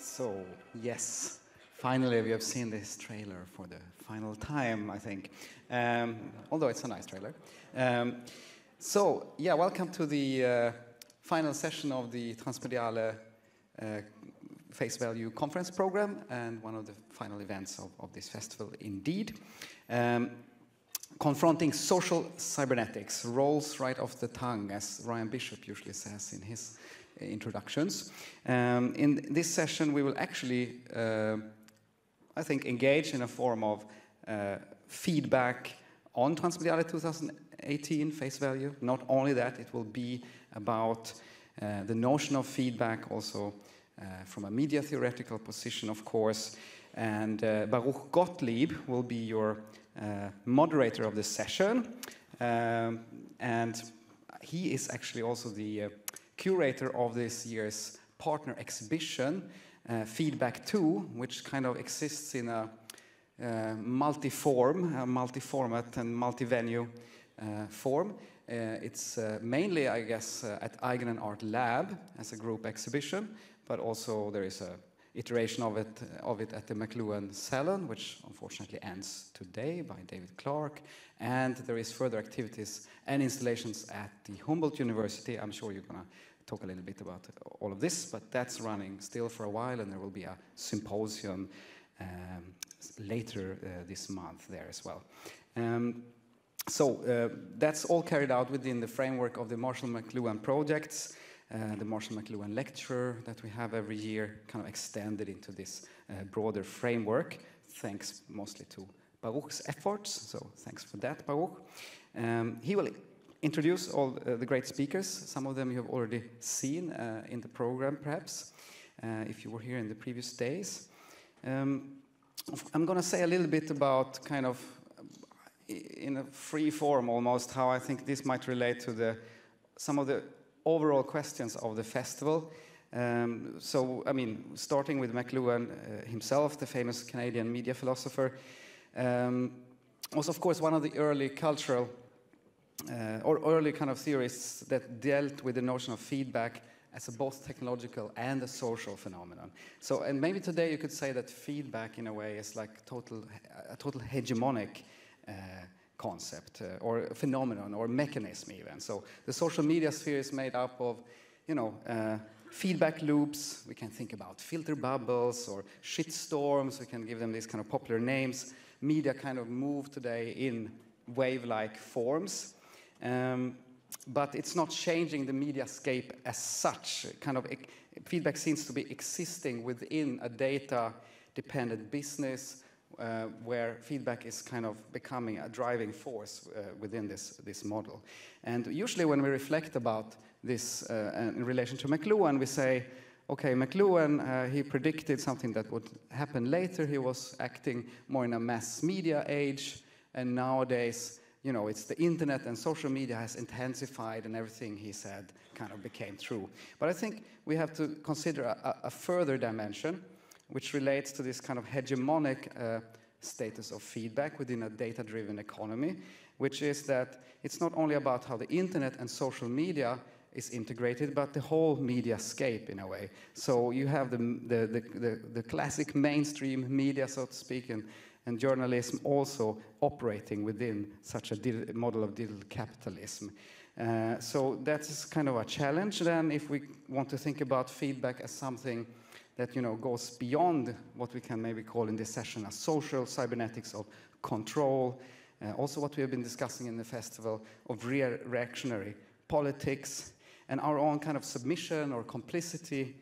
So, yes, finally we have seen this trailer for the final time, I think. Although it's a nice trailer. Yeah, welcome to the final session of the Transmediale Face Value Conference Program and one of the final events of this festival, indeed. Confronting Social Cybernetics rolls right off the tongue, as Ryan Bishop usually says in his introductions. In this session, we will actually, I think, engage in a form of feedback on Transmediale 2018 face value. Not only that, it will be about the notion of feedback, also from a media theoretical position, of course. And Baruch Gottlieb will be your moderator of the session. And he is actually also the curator of this year's partner exhibition, Feedback 2, which kind of exists in a multi-format and multi-venue form. It's mainly, I guess, at Eigenen Art Lab as a group exhibition, but also there is a iteration of it at the McLuhan Salon, which unfortunately ends today by David Clark. And there is further activities and installations at the Humboldt University. I'm sure you're going to talk a little bit about all of this, but that's running still for a while, and there will be a symposium later this month there as well. That's all carried out within the framework of the Marshall McLuhan projects. The Marshall McLuhan lecture that we have every year kind of extended into this broader framework, thanks mostly to Baruch's efforts, so thanks for that, Baruch. He will introduce all the great speakers. Some of them you have already seen in the program, perhaps, if you were here in the previous days. I'm going to say a little bit about kind of, in a free form almost, how I think this might relate to some of the overall questions of the festival. I mean, starting with McLuhan himself, the famous Canadian media philosopher, was of course one of the early cultural or early kind of theorists that dealt with the notion of feedback as a both technological and a social phenomenon. So, and maybe today you could say that feedback in a way is like a total hegemonic concept or phenomenon or mechanism even. So the social media sphere is made up of, you know, feedback loops. We can think about filter bubbles or shitstorms. We can give them these kind of popular names. Media kind of move today in wave-like forms. But it's not changing the mediascape as such. Kind of feedback seems to be existing within a data-dependent business where feedback is kind of becoming a driving force within this model. And usually when we reflect about this in relation to McLuhan, we say, okay, McLuhan, he predicted something that would happen later. He was acting more in a mass media age, and nowadays, you know, it's the internet and social media has intensified, and everything he said kind of became true. But I think we have to consider a further dimension, which relates to this kind of hegemonic status of feedback within a data-driven economy, which is that it's not only about how the internet and social media is integrated, but the whole mediascape in a way. So you have the classic mainstream media, so to speak, and journalism also operating within such a model of digital capitalism. So that's kind of a challenge then if we want to think about feedback as something that, you know, goes beyond what we can maybe call in this session a social cybernetics of control, also what we have been discussing in the festival of reactionary politics, and our own kind of submission or complicity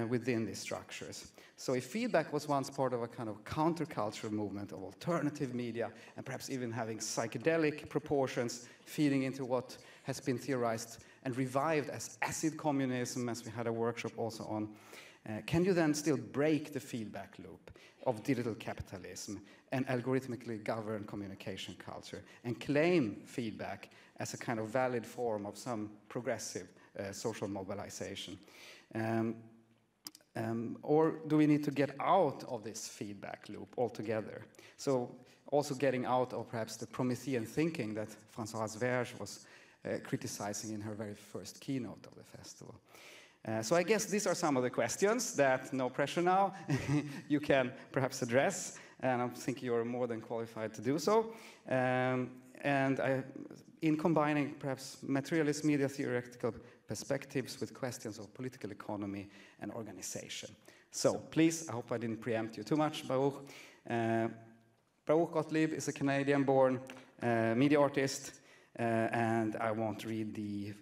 within these structures. So if feedback was once part of a kind of countercultural movement of alternative media, and perhaps even having psychedelic proportions feeding into what has been theorized and revived as acid communism, as we had a workshop also on, can you then still break the feedback loop of digital capitalism and algorithmically governed communication culture and claim feedback as a kind of valid form of some progressive social mobilization? Or do we need to get out of this feedback loop altogether? So also getting out of perhaps the Promethean thinking that Françoise Verge was criticizing in her very first keynote of the festival. So I guess these are some of the questions that, no pressure now, you can perhaps address, and I think you're more than qualified to do so. In combining perhaps materialist media theoretical perspectives with questions of political economy and organization. So please, I hope I didn't preempt you too much, Baruch. Baruch Gottlieb is a Canadian-born media artist, and I won't read the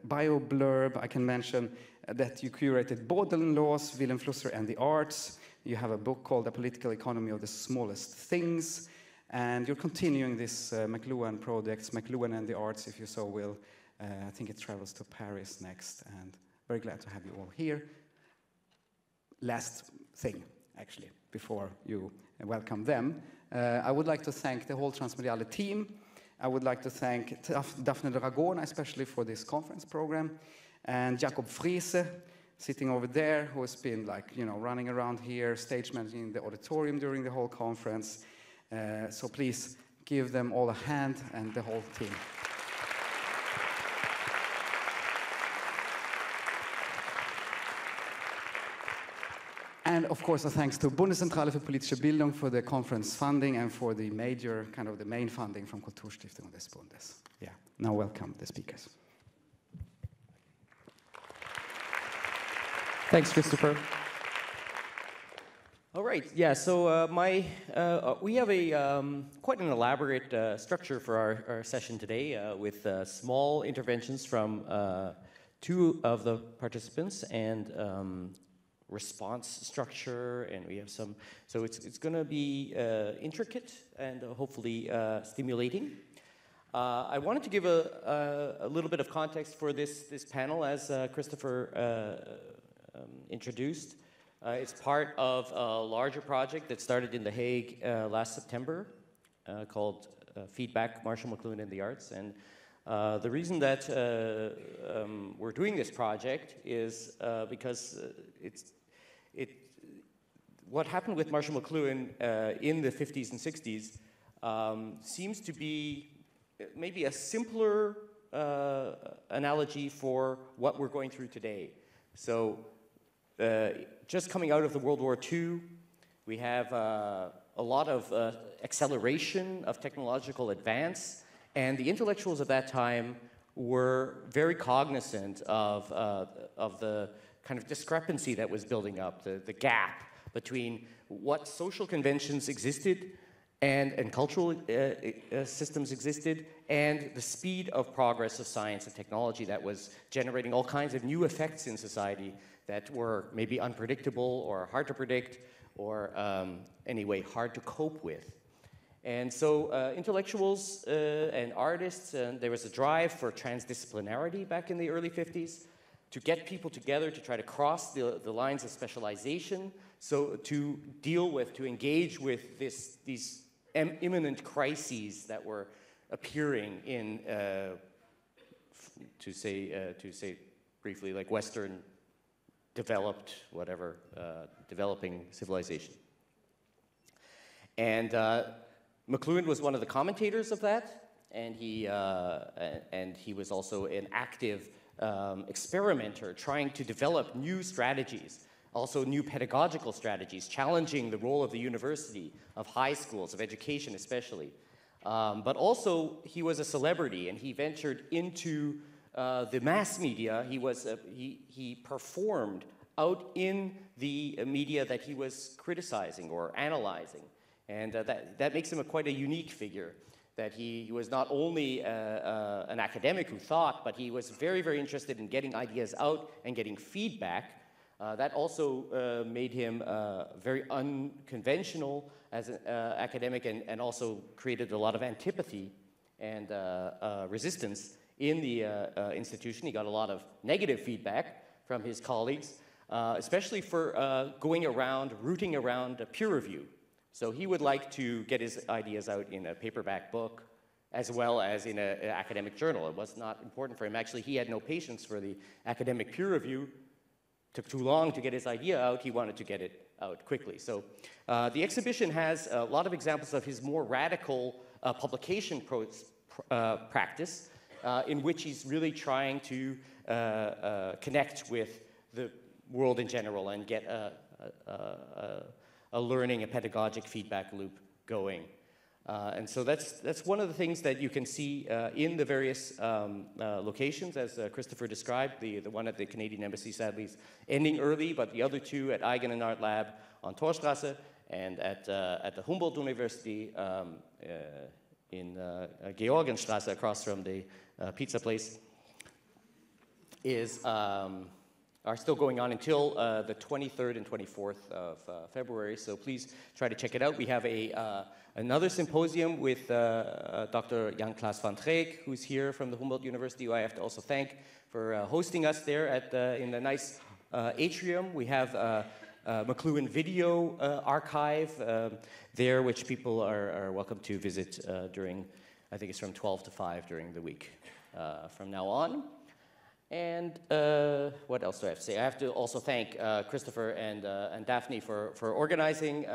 bio blurb. I can mention that you curated Baudelin Laws, Willem Flusser and the Arts. You have a book called The Political Economy of the Smallest Things, and you're continuing this McLuhan projects, McLuhan and the Arts, if you so will. I think it travels to Paris next, and very glad to have you all here. Last thing, actually, before you welcome them. I would like to thank the whole Transmediale team. I would like to thank Daphne Dragona, especially for this conference program, and Jakob Friese, sitting over there, who has been running around here, stage managing the auditorium during the whole conference. So please give them all a hand and the whole team. And of course, a thanks to Bundeszentrale für politische Bildung for the conference funding and for the major, the main funding from Kulturstiftung des Bundes. Yeah, now welcome the speakers. Thanks, Christopher. All right, yeah, so we have quite an elaborate structure for our session today with small interventions from two of the participants and response structure, and we have some, so it's going to be intricate and hopefully stimulating. I wanted to give a little bit of context for this panel, as Christopher introduced. It's part of a larger project that started in The Hague last September called Feedback, Marshall McLuhan and the Arts. And the reason that we're doing this project is because what happened with Marshall McLuhan in the 50s and 60s seems to be maybe a simpler analogy for what we're going through today. So just coming out of the World War II, we have a lot of acceleration of technological advance, and the intellectuals at that time were very cognizant of the kind of discrepancy that was building up, the gap between what social conventions existed and cultural systems existed, and the speed of progress of science and technology that was generating all kinds of new effects in society that were maybe unpredictable or hard to predict or anyway hard to cope with. And so intellectuals and artists, there was a drive for transdisciplinarity back in the early 50s to get people together to try to cross the lines of specialization, so to deal with, to engage with these imminent crises that were appearing in, to say briefly, like Western developed, whatever, developing civilization. And McLuhan was one of the commentators of that, and he was also an active experimenter trying to develop new strategies, also new pedagogical strategies, challenging the role of the university, of high schools, of education especially. But also, he was a celebrity, and he ventured into the mass media. He performed out in the media that he was criticizing or analyzing. And that makes him quite a unique figure, that he was not only an academic who thought, but he was very, very interested in getting ideas out and getting feedback. That also made him very unconventional as an academic, and also created a lot of antipathy and resistance in the institution. He got a lot of negative feedback from his colleagues, especially for going around, rooting around peer review. So he would like to get his ideas out in a paperback book as well as in an academic journal. It was not important for him. Actually, he had no patience for the academic peer review. Took too long to get his idea out. He wanted to get it out quickly. So the exhibition has a lot of examples of his more radical publication practice, in which he's really trying to connect with the world in general and get a learning, a pedagogic feedback loop going. And so that's one of the things that you can see in the various locations, as Christopher described. The one at the Canadian Embassy sadly is ending early, but the other two at Eigen and Art Lab on Torstrasse and at the Humboldt University in Georgenstrasse across from the pizza place are still going on until the 23rd and 24th of February. So please try to check it out. We have another symposium with Dr. Jan-Klaas van Treek, who's here from the Humboldt University, who I have to also thank for hosting us there in the nice atrium. We have McLuhan video archive there, which people are welcome to visit during, I think it's from 12 to 5 during the week from now on. And what else do I have to say? I have to also thank Christopher and Daphne for organizing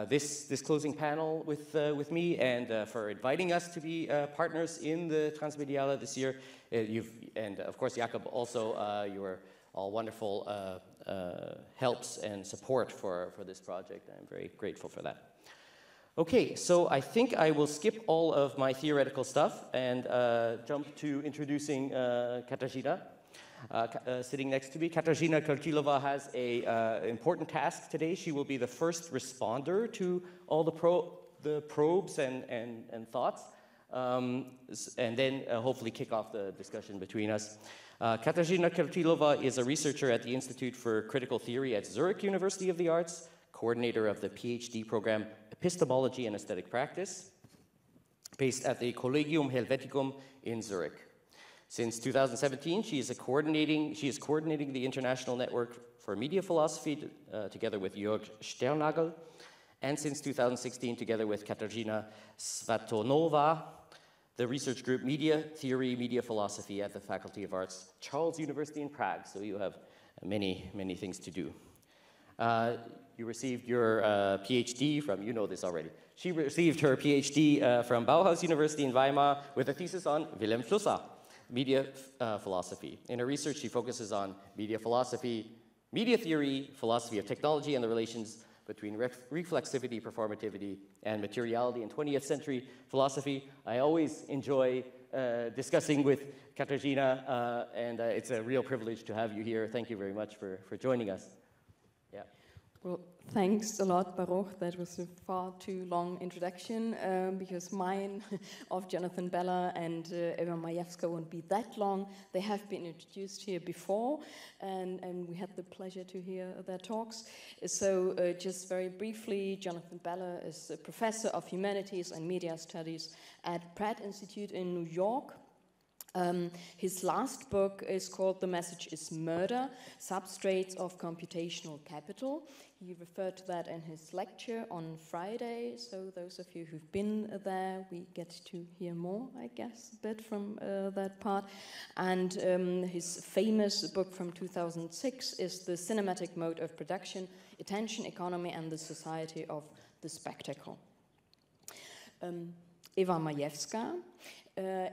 this closing panel with me and for inviting us to be partners in the Transmediale this year. And of course, Jakob, also your all wonderful helps and support for this project. I'm very grateful for that. Okay, so I think I will skip all of my theoretical stuff and jump to introducing Katerina, sitting next to me. Katerina Krtilova has an important task today. She will be the first responder to all the probes and thoughts, and then hopefully kick off the discussion between us. Katerina Krtilova is a researcher at the Institute for Critical Theory at Zurich University of the Arts, coordinator of the PhD program Epistemology and Aesthetic Practice, based at the Collegium Helveticum in Zurich. Since 2017, she is coordinating the International Network for Media Philosophy together with Jörg Sternagel, and since 2016, together with Katerina Svatonova, the research group Media Theory, Media Philosophy at the Faculty of Arts, Charles University in Prague. So you have many, many things to do. You received your PhD from, you know this already. She received her PhD from Bauhaus University in Weimar with a thesis on Wilhelm Flusser, media philosophy. In her research, she focuses on media philosophy, media theory, philosophy of technology, and the relations between reflexivity, performativity, and materiality in 20th century philosophy. I always enjoy discussing with Katerina, and it's a real privilege to have you here. Thank you very much for joining us. Yeah. Well, thanks a lot, Baruch. That was a far too long introduction because mine of Jonathan Beller and Eva Majewska won't be that long. They have been introduced here before, and we had the pleasure to hear their talks. So just very briefly, Jonathan Beller is a professor of humanities and media studies at Pratt Institute in New York. His last book is called The Message is Murder, Substrates of Computational Capital. He referred to that in his lecture on Friday, so those of you who've been there, we get to hear more, I guess, a bit from that part. And his famous book from 2006 is The Cinematic Mode of Production, Attention Economy and the Society of the Spectacle. Eva Majewska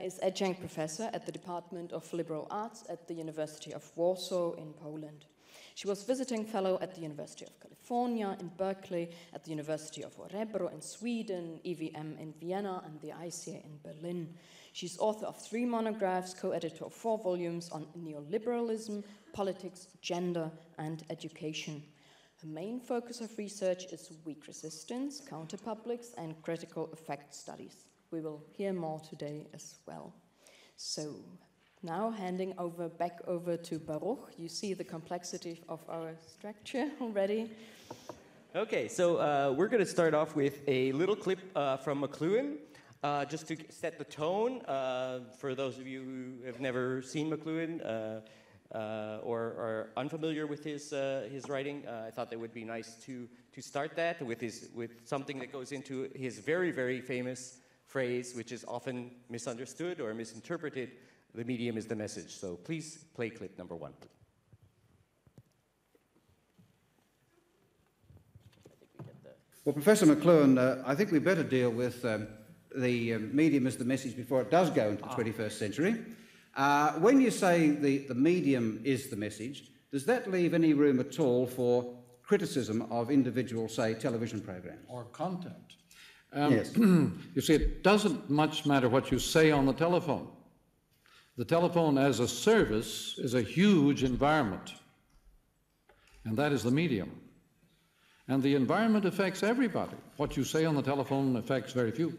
is adjunct professor at the Department of Liberal Arts at the University of Warsaw in Poland. She was visiting fellow at the University of California in Berkeley, at the University of Örebro in Sweden, EVM in Vienna, and the ICA in Berlin. She's author of 3 monographs, co-editor of 4 volumes on neoliberalism, politics, gender, and education. Her main focus of research is weak resistance, counterpublics, and critical effect studies. We will hear more today as well. So now handing back over to Baruch. You see the complexity of our structure already. Okay, so we're going to start off with a little clip from McLuhan, just to set the tone for those of you who have never seen McLuhan or are unfamiliar with his writing. I thought that would be nice to start that with something that goes into his very, very famous phrase, which is often misunderstood or misinterpreted: the medium is the message. So please play clip number 1. Well, Professor McLuhan, I think we better deal with the medium as the message before it does go into the 21st century. When you say the medium is the message, does that leave any room at all for criticism of individual, say, television programs? Or content. Yes. You see, it doesn't much matter what you say on the telephone. The telephone as a service is a huge environment, and that is the medium. And the environment affects everybody. What you say on the telephone affects very few.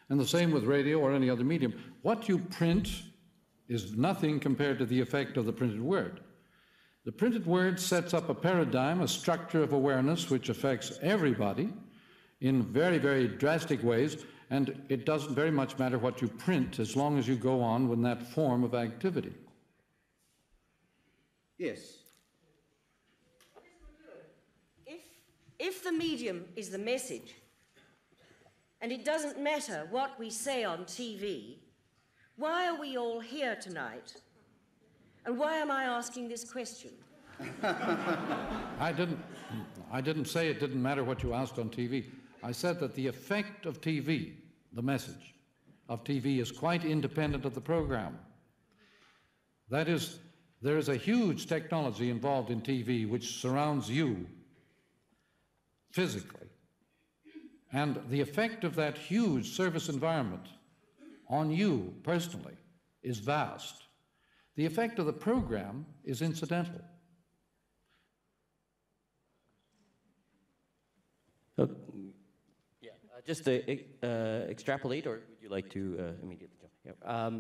And the same with radio or any other medium. What you print is nothing compared to the effect of the printed word. The printed word sets up a paradigm, a structure of awareness which affects everybody in very, very drastic ways, and it doesn't very much matter what you print as long as you go on with that form of activity. Yes. If the medium is the message, and it doesn't matter what we say on TV, why are we all here tonight? And why am I asking this question? I didn't say it didn't matter what you asked on TV. I said that the effect of TV, the message of TV, is quite independent of the program. That is, there is a huge technology involved in TV which surrounds you physically. And the effect of that huge service environment on you personally is vast. The effect of the program is incidental. Just to extrapolate, or would you like to immediately jump? Yeah.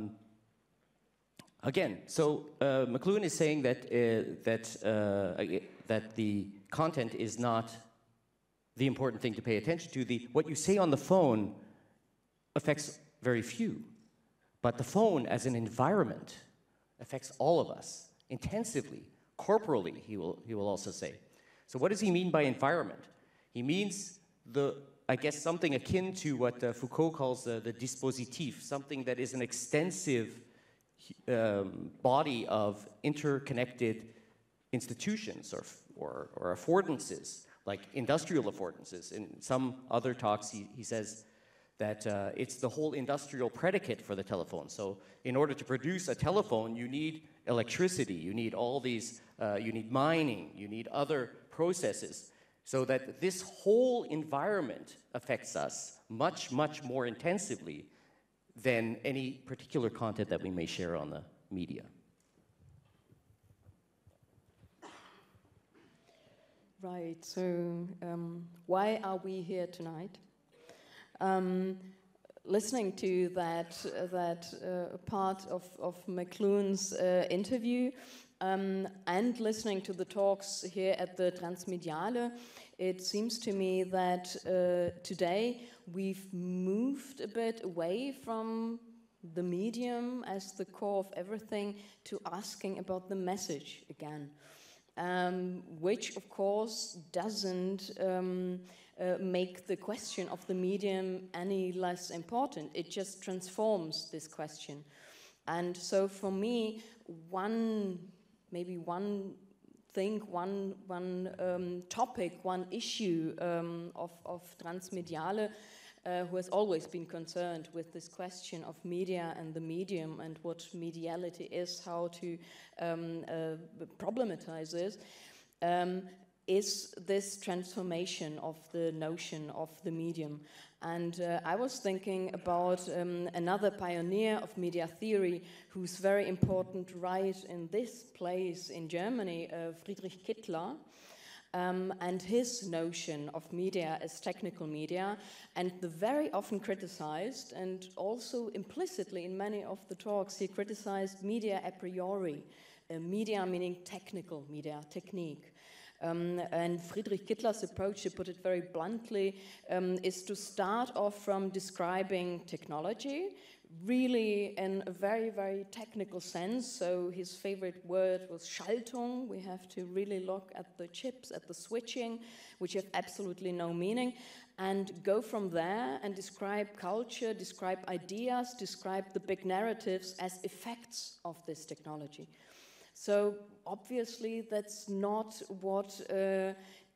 Again, so McLuhan is saying that that the content is not the important thing to pay attention to. What you say on the phone affects very few, but the phone as an environment affects all of us intensively, corporally. He will also say. So what does he mean by environment? He means I guess something akin to what Foucault calls the dispositif, something that is an extensive body of interconnected institutions or affordances, like industrial affordances. In some other talks, he says that it's the whole industrial predicate for the telephone. So in order to produce a telephone, you need electricity, you need all these, you need mining, you need other processes. So that this whole environment affects us much, much more intensively than any particular content that we may share on the media. Right, so why are we here tonight? Listening to that part of McLuhan's interview, and listening to the talks here at the Transmediale, it seems to me that today we've moved a bit away from the medium as the core of everything to asking about the message again, which of course doesn't make the question of the medium any less important. It just transforms this question. And so for me, one topic, one issue of Transmediale, who has always been concerned with this question of media and the medium and what mediality is, how to problematize this, is this transformation of the notion of the medium. And I was thinking about another pioneer of media theory who's very important right in this place in Germany, Friedrich Kittler, and his notion of media as technical media, and the very often criticized, and also implicitly in many of the talks, he criticized media a priori, media meaning technical media, technique. And Friedrich Kittler's approach, to put it very bluntly, is to start off from describing technology, really in a very, very technical sense. So his favorite word was Schaltung. We have to really look at the chips, at the switching, which have absolutely no meaning, and go from there and describe culture, describe ideas, describe the big narratives as effects of this technology. So obviously that's not what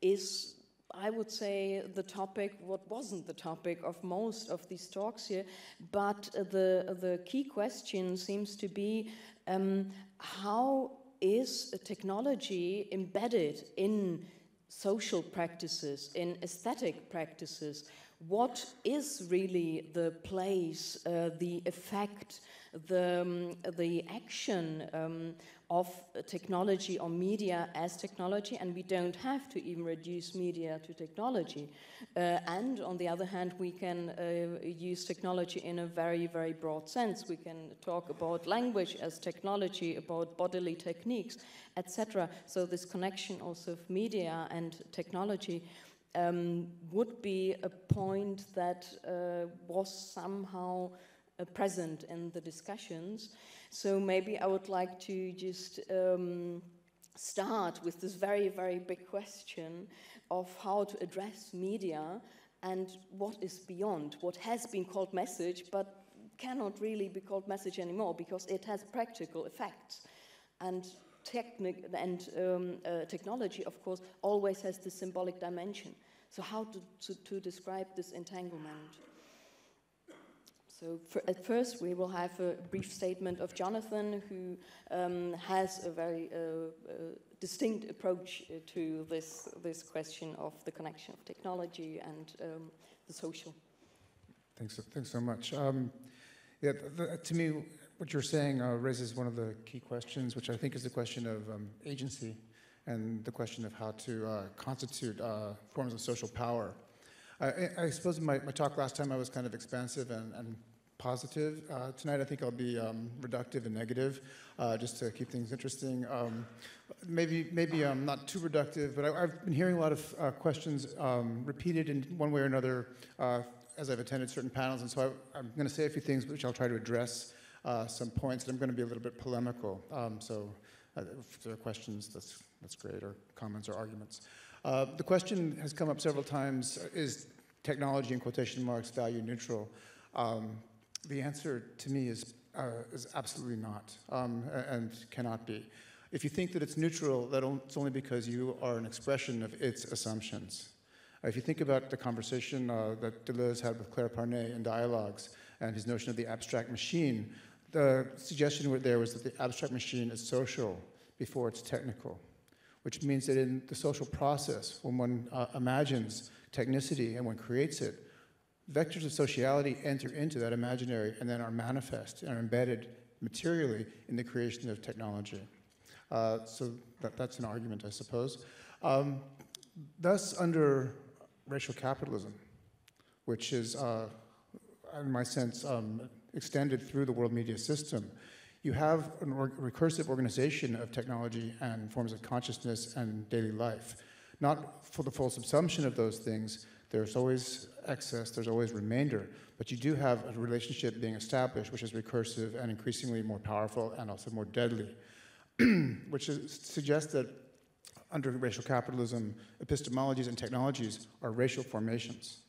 is, I would say, the topic, what wasn't the topic of most of these talks here, but the key question seems to be how is a technology embedded in social practices, in aesthetic practices? What is really the place, the effect, the action of technology or media as technology? And we don't have to even reduce media to technology. And on the other hand, we can use technology in a very, very broad sense. We can talk about language as technology, about bodily techniques, etc. So this connection also of media and technology would be a point that was somehow present in the discussions. So maybe I would like to just start with this very, very big question of how to address media and what is beyond what has been called message, but cannot really be called message anymore because it has practical effects. And technology, of course, always has the symbolic dimension. So how to describe this entanglement? So at first we will have a brief statement of Jonathan, who has a very distinct approach to this question of the connection of technology and the social. Thanks so much. To me, what you're saying raises one of the key questions, which I think is the question of agency and the question of how to constitute forms of social power. I suppose in my talk last time I was kind of expansive and positive. Tonight I think I'll be reductive and negative, just to keep things interesting. Maybe I'm not too reductive, but I've been hearing a lot of questions repeated in one way or another as I've attended certain panels, and so I'm going to say a few things which I'll try to address some points, and I'm going to be a little bit polemical. If there are questions, that's great, or comments or arguments. The question has come up several times: is technology, in quotation marks, value neutral? The answer to me is absolutely not, and cannot be. If you think that it's neutral, it's only because you are an expression of its assumptions. If you think about the conversation that Deleuze had with Claire Parnay in Dialogues and his notion of the abstract machine, the suggestion there was that the abstract machine is social before it's technical, which means that in the social process, when one imagines technicity and one creates it, vectors of sociality enter into that imaginary and then are manifest and are embedded materially in the creation of technology. So that's an argument, I suppose. Thus, under racial capitalism, which is, in my sense, extended through the world media system, you have a recursive organization of technology and forms of consciousness and daily life. Not for the full subsumption of those things. There's always excess, there's always remainder, but you do have a relationship being established which is recursive and increasingly more powerful and also more deadly, which suggests that under racial capitalism, epistemologies and technologies are racial formations.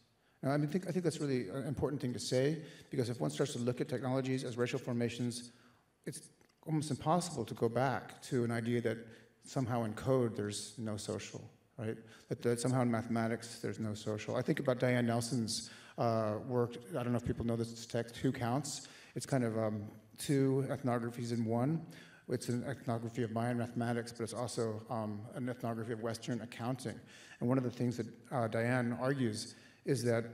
Now, I think that's really an important thing to say, because if one starts to look at technologies as racial formations, it's almost impossible to go back to an idea that somehow in code there's no social, right? That somehow in mathematics there's no social. I think about Diane Nelson's work. I don't know if people know this text, Who Counts? It's kind of two ethnographies in one. It's an ethnography of Mayan mathematics, but it's also an ethnography of Western accounting. And one of the things that Diane argues is that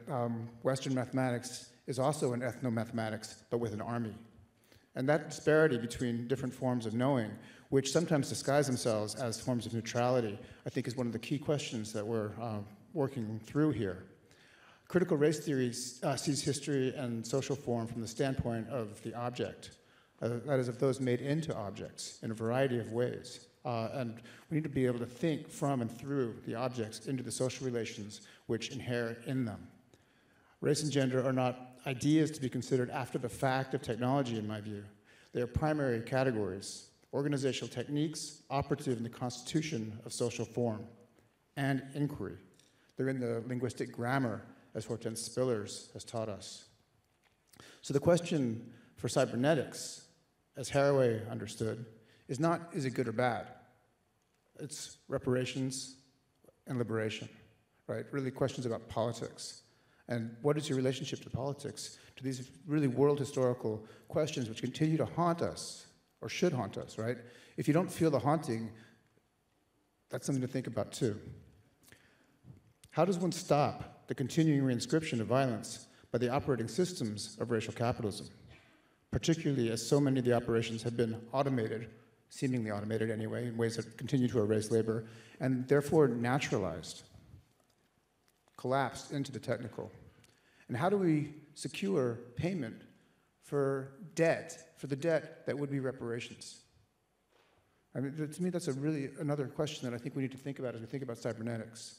Western mathematics is also an ethnomathematics, but with an army. And that disparity between different forms of knowing, which sometimes disguise themselves as forms of neutrality, I think is one of the key questions that we're working through here. Critical race theory sees history and social form from the standpoint of the object, that is, of those made into objects in a variety of ways. And we need to be able to think from and through the objects into the social relations which inhere in them. Race and gender are not ideas to be considered after the fact of technology, in my view. They are primary categories, organizational techniques operative in the constitution of social form and inquiry. They're in the linguistic grammar, as Hortense Spillers has taught us. So the question for cybernetics, as Haraway understood, is not, is it good or bad? It's reparations and liberation, right? Really questions about politics. And what is your relationship to politics, to these really world historical questions which continue to haunt us or should haunt us, right? If you don't feel the haunting, that's something to think about too. How does one stop the continuing reinscription of violence by the operating systems of racial capitalism, particularly as so many of the operations have been automated, seemingly automated anyway, in ways that continue to erase labor, and therefore naturalized, collapsed into the technical? And how do we secure payment for debt, for the debt that would be reparations? I mean, to me, that's another question that I think we need to think about as we think about cybernetics.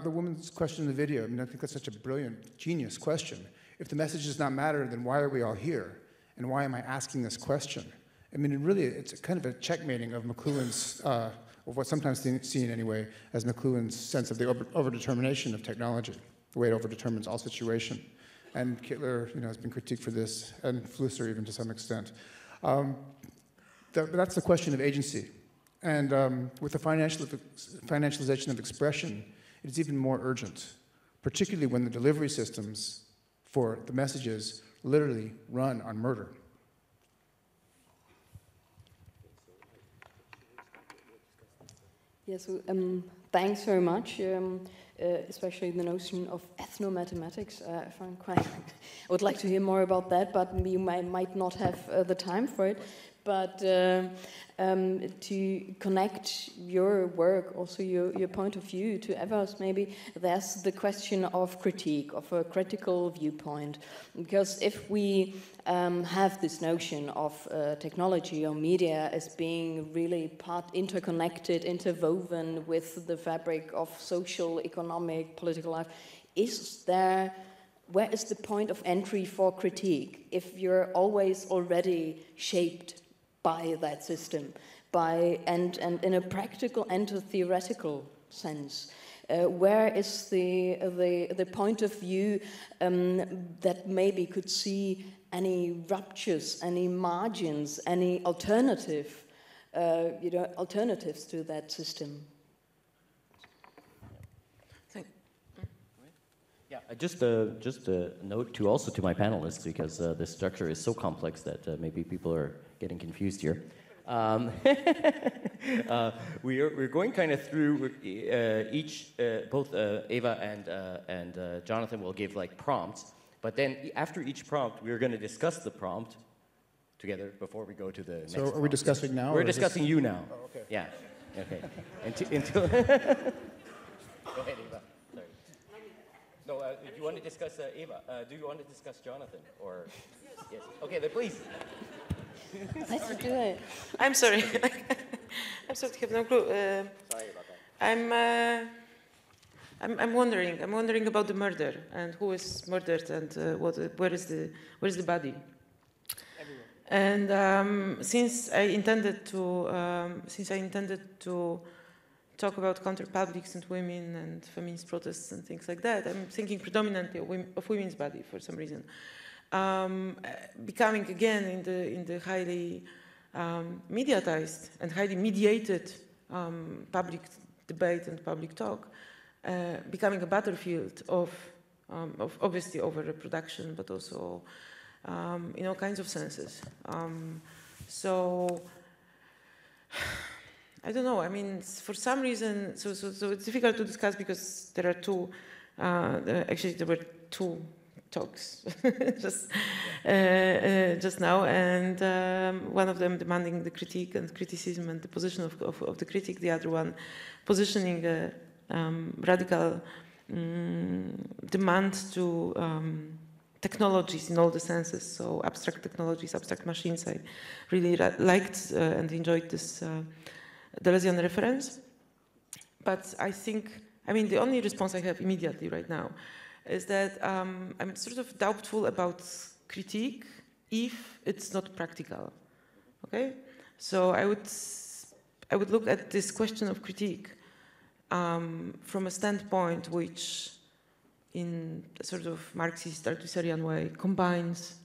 The woman's question in the video, I mean, I think that's such a brilliant, genius question. If the message does not matter, then why are we all here? And why am I asking this question? I mean, it's kind of a checkmating of McLuhan's, of what's sometimes seen anyway, as McLuhan's sense of the overdetermination of technology, the way it overdetermines all situation. And Kittler, has been critiqued for this, and Flusser even to some extent. That's the question of agency. And with the financialization of expression, it's even more urgent, particularly when the delivery systems for the messages literally run on murder. Yes, thanks very much. Especially the notion of ethnomathematics. I find quite. I would like to hear more about that, but we might not have the time for it. But to connect your work, also your point of view to Eva's, maybe there's the question of critique, of a critical viewpoint. Because if we have this notion of technology or media as being really interconnected, interwoven with the fabric of social, economic, political life, where is the point of entry for critique if you're always already shaped by that system, and in a practical and a theoretical sense? Where is the point of view that maybe could see any ruptures, any margins, any alternatives to that system? Yeah, just a note to my panelists, because the structure is so complex that maybe people are getting confused here. We're going kind of through both Eva and Jonathan will give like prompts, but then after each prompt, we're going to discuss the prompt together before we go to the next. So are we prompt. discussing now? We're discussing you now. Oh, okay. Yeah. Okay. Until Go ahead, Eva. Sorry. No, do you want to discuss Eva? Do you want to discuss Jonathan? Or yes. Okay, then please. Let's do it. I'm sorry. I'm sorry, I have no clue. Sorry about that. I'm wondering about the murder and who is murdered and where is the body. Everywhere. And since I intended to talk about counterpublics and women and feminist protests and things like that, I'm thinking predominantly of women's body for some reason. Becoming again in the highly mediatized and highly mediated public debate and public talk, becoming a battlefield of obviously over reproduction, but also in all kinds of senses. So I don't know. I mean, for some reason, so it's difficult to discuss because there are two. Actually, there were two talks just now, and one of them demanding the critique and criticism and the position of the critic, the other one positioning a radical demand to technologies in all the senses, so abstract technologies, abstract machines. I really liked and enjoyed this Deleuzian reference, but I think, I mean, the only response I have immediately right now is that I'm sort of doubtful about critique if it's not practical. Okay, so I would look at this question of critique from a standpoint which, in a sort of Marxist Althusserian way, combines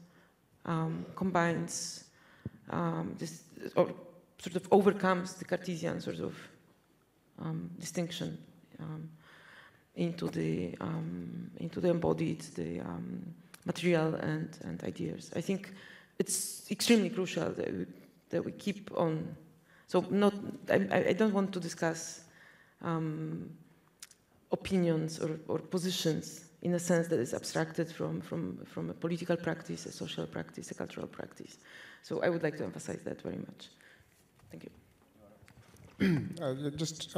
this, or sort of overcomes the Cartesian sort of distinction into the embodied, the material and ideas. I think it's extremely crucial that we keep on. So I don't want to discuss opinions or positions in a sense that is abstracted from a political practice, a social practice, a cultural practice. So I would like to emphasize that very much. Thank you. Just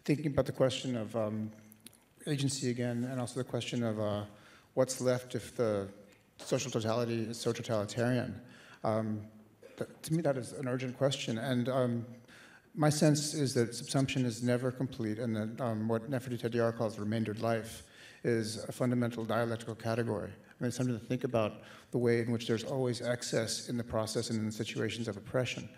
thinking about the question of agency again, and also the question of what's left if the social totality is so totalitarian. To me, that is an urgent question. And my sense is that subsumption is never complete, and that what Nefertiti Tadiar calls remaindered life is a fundamental dialectical category. I mean, it's something to think about the way in which there's always excess in the process and in the situations of oppression.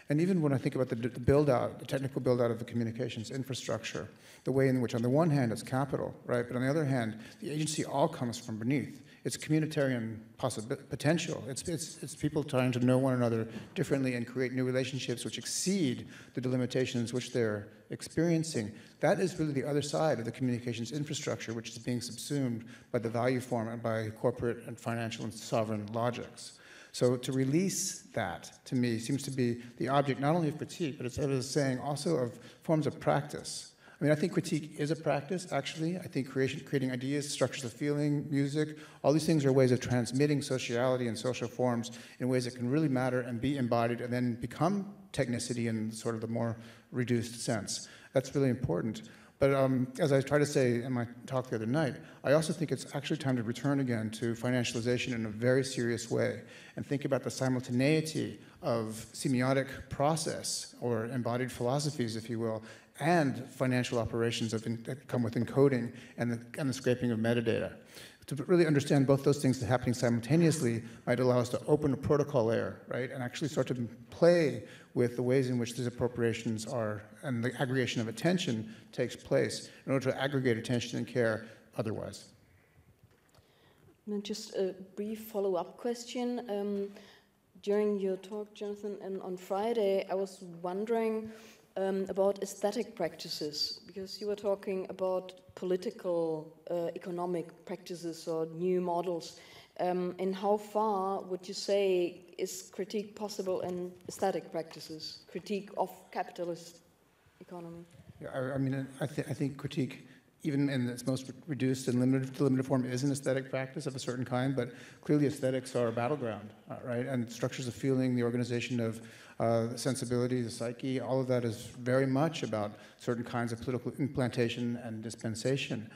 And even when I think about the build-out, the technical build-out of the communications infrastructure, the way in which, on the one hand, it's capital, right? But on the other hand, the agency all comes from beneath. It's communitarian potential. It's people trying to know one another differently and create new relationships which exceed the delimitations which they're experiencing. That is really the other side of the communications infrastructure, which is being subsumed by the value form and by corporate and financial and sovereign logics. So to release that, to me, seems to be the object not only of critique, but as I was saying, also of forms of practice. I mean, I think critique is a practice, actually. I think creating ideas, structures of feeling, music, all these things are ways of transmitting sociality and social forms in ways that can really matter and be embodied and then become technicity in sort of the more reduced sense. That's really important. But as I tried to say in my talk the other night, I also think it's actually time to return again to financialization in a very serious way and think about the simultaneity of semiotic process, or embodied philosophies, if you will, and financial operations that come with encoding and the scraping of metadata. To really understand both those things happening simultaneously might allow us to open a protocol layer, right, and actually start to play with the ways in which these appropriations are, and the aggregation of attention takes place in order to aggregate attention and care otherwise. And just a brief follow-up question. During your talk, Jonathan, and on Friday, I was wondering about aesthetic practices, because you were talking about political, economic practices or new models. And how far would you say is critique possible in aesthetic practices, critique of capitalist economy? Yeah, I mean, I think critique, even in its most reduced and limited form, is an aesthetic practice of a certain kind, but clearly aesthetics are a battleground, right? And structures of feeling, the organization of the sensibility, the psyche, all of that is very much about certain kinds of political implantation and dispensation.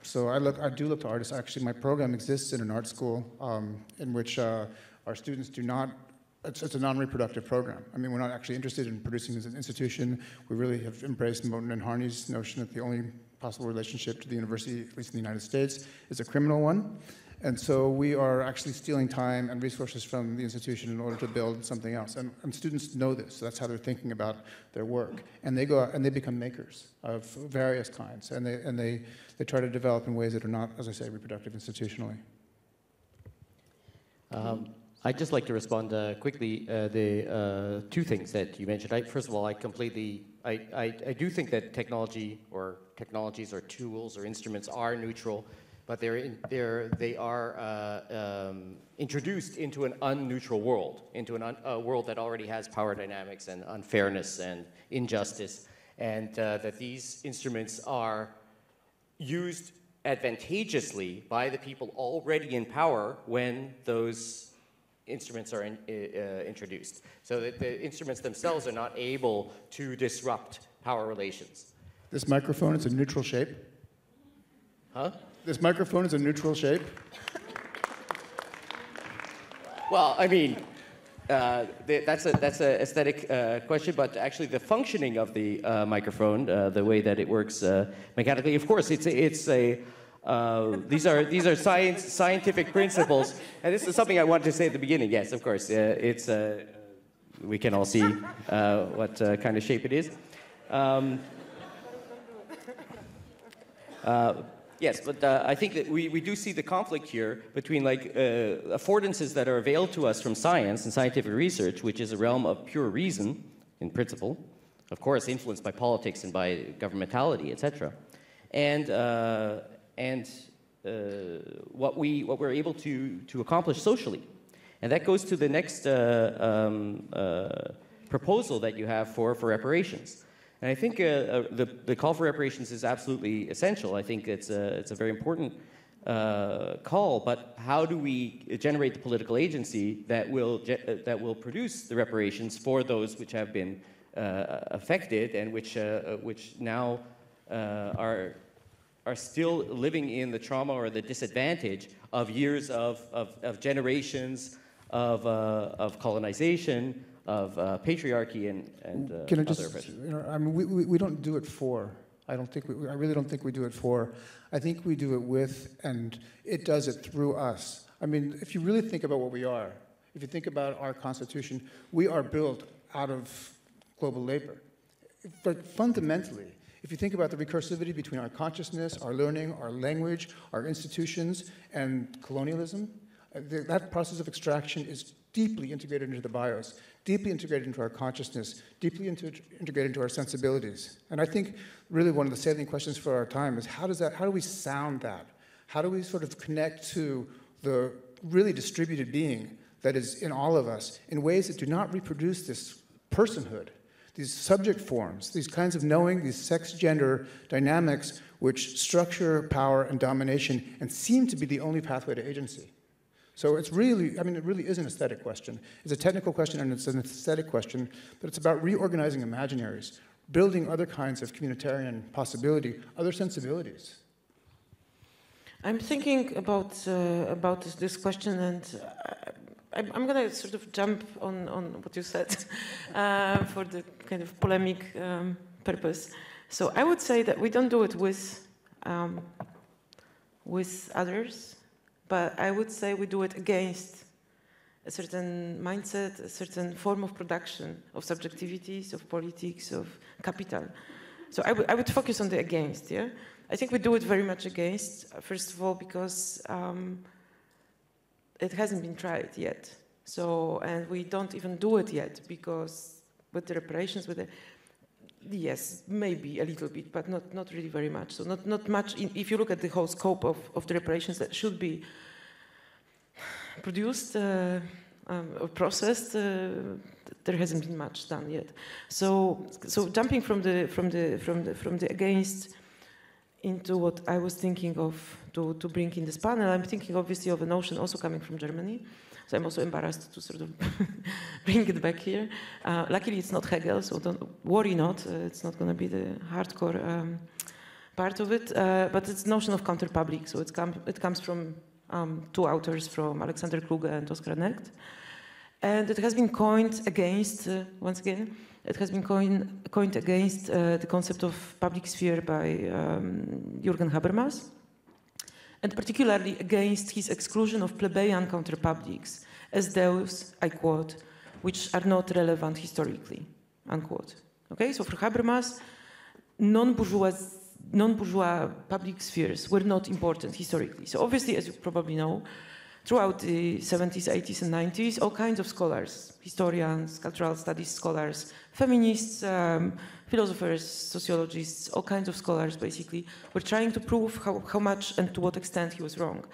So I do look to artists. Actually, my program exists in an art school in which our students do not, it's a non-reproductive program. I mean, we're not actually interested in producing as an institution. We really have embraced Moten and Harney's notion that the only possible relationship to the university, at least in the United States, is a criminal one. And so we are actually stealing time and resources from the institution in order to build something else. And students know this, so that's how they're thinking about their work. And they go out and they become makers of various kinds. And they try to develop in ways that are not, as I say, reproductive institutionally. I'd just like to respond quickly the two things that you mentioned. First of all, I do think that technology or technologies or tools or instruments are neutral, but they are introduced into an unneutral world, into a world that already has power dynamics and unfairness and injustice, and that these instruments are used advantageously by the people already in power when those instruments are introduced. So that the instruments themselves are not able to disrupt power relations. This microphone is a neutral shape? Huh? This microphone is a neutral shape? Well, I mean, that's an aesthetic question, but actually the functioning of the microphone, the way that it works mechanically, of course, these are scientific principles, and this is something I wanted to say at the beginning. Yes, of course, we can all see what kind of shape it is. Yes, but I think that we do see the conflict here between affordances that are availed to us from science and scientific research, which is a realm of pure reason, in principle, of course influenced by politics and by governmentality, etc., and what we're able to accomplish socially. And that goes to the next proposal that you have for reparations. And I think the call for reparations is absolutely essential. I think it's a very important call, but how do we generate the political agency that will produce the reparations for those which have been affected and which now are still living in the trauma or the disadvantage of years of generations of colonization, of patriarchy and Can I other just, oppression. I mean, we don't do it for. I really don't think we do it for. I think we do it with, and it does it through us. I mean, if you really think about what we are, if you think about our Constitution, we are built out of global labor. But fundamentally, if you think about the recursivity between our consciousness, our learning, our language, our institutions, and colonialism, that process of extraction is deeply integrated into the bios, deeply integrated into our consciousness, deeply integrated into our sensibilities. And I think really one of the salient questions for our time is how do we sound that? How do we sort of connect to the really distributed being that is in all of us in ways that do not reproduce this personhood, these subject forms, these kinds of knowing, these sex-gender dynamics which structure power and domination and seem to be the only pathway to agency. So it's really, I mean, it really is an aesthetic question. It's a technical question and it's an aesthetic question, but it's about reorganizing imaginaries, building other kinds of communitarian possibility, other sensibilities. I'm thinking about this question, and I'm going to sort of jump on what you said for the kind of polemic purpose. So I would say that we don't do it with others, but I would say we do it against a certain mindset, a certain form of production, of subjectivities, of politics, of capital. So I would focus on the against, yeah? I think we do it very much against, first of all, because it hasn't been tried yet. So, and we don't even do it yet, because with the reparations, yes, maybe a little bit, but not really very much. So not much, if you look at the whole scope of the reparations that should be produced or processed, there hasn't been much done yet. So jumping from the against into what I was thinking of to bring in this panel, I'm thinking obviously of a notion also coming from Germany. So I'm also embarrassed to sort of bring it back here. Luckily, it's not Hegel, so don't worry not. It's not going to be the hardcore part of it. But it's notion of counterpublic. So it comes from two authors, from Alexander Kluge and Oskar Necht. And it has been coined against, once again, it has been coined against the concept of public sphere by Jürgen Habermas, and particularly against his exclusion of plebeian counterpublics as those, I quote, which are not relevant historically, unquote. Okay, so for Habermas, non-bourgeois public spheres were not important historically. So obviously, as you probably know, throughout the 70s, 80s, and 90s, all kinds of scholars, historians, cultural studies scholars, feminists, philosophers, sociologists, all kinds of scholars basically, were trying to prove how much and to what extent he was wrong.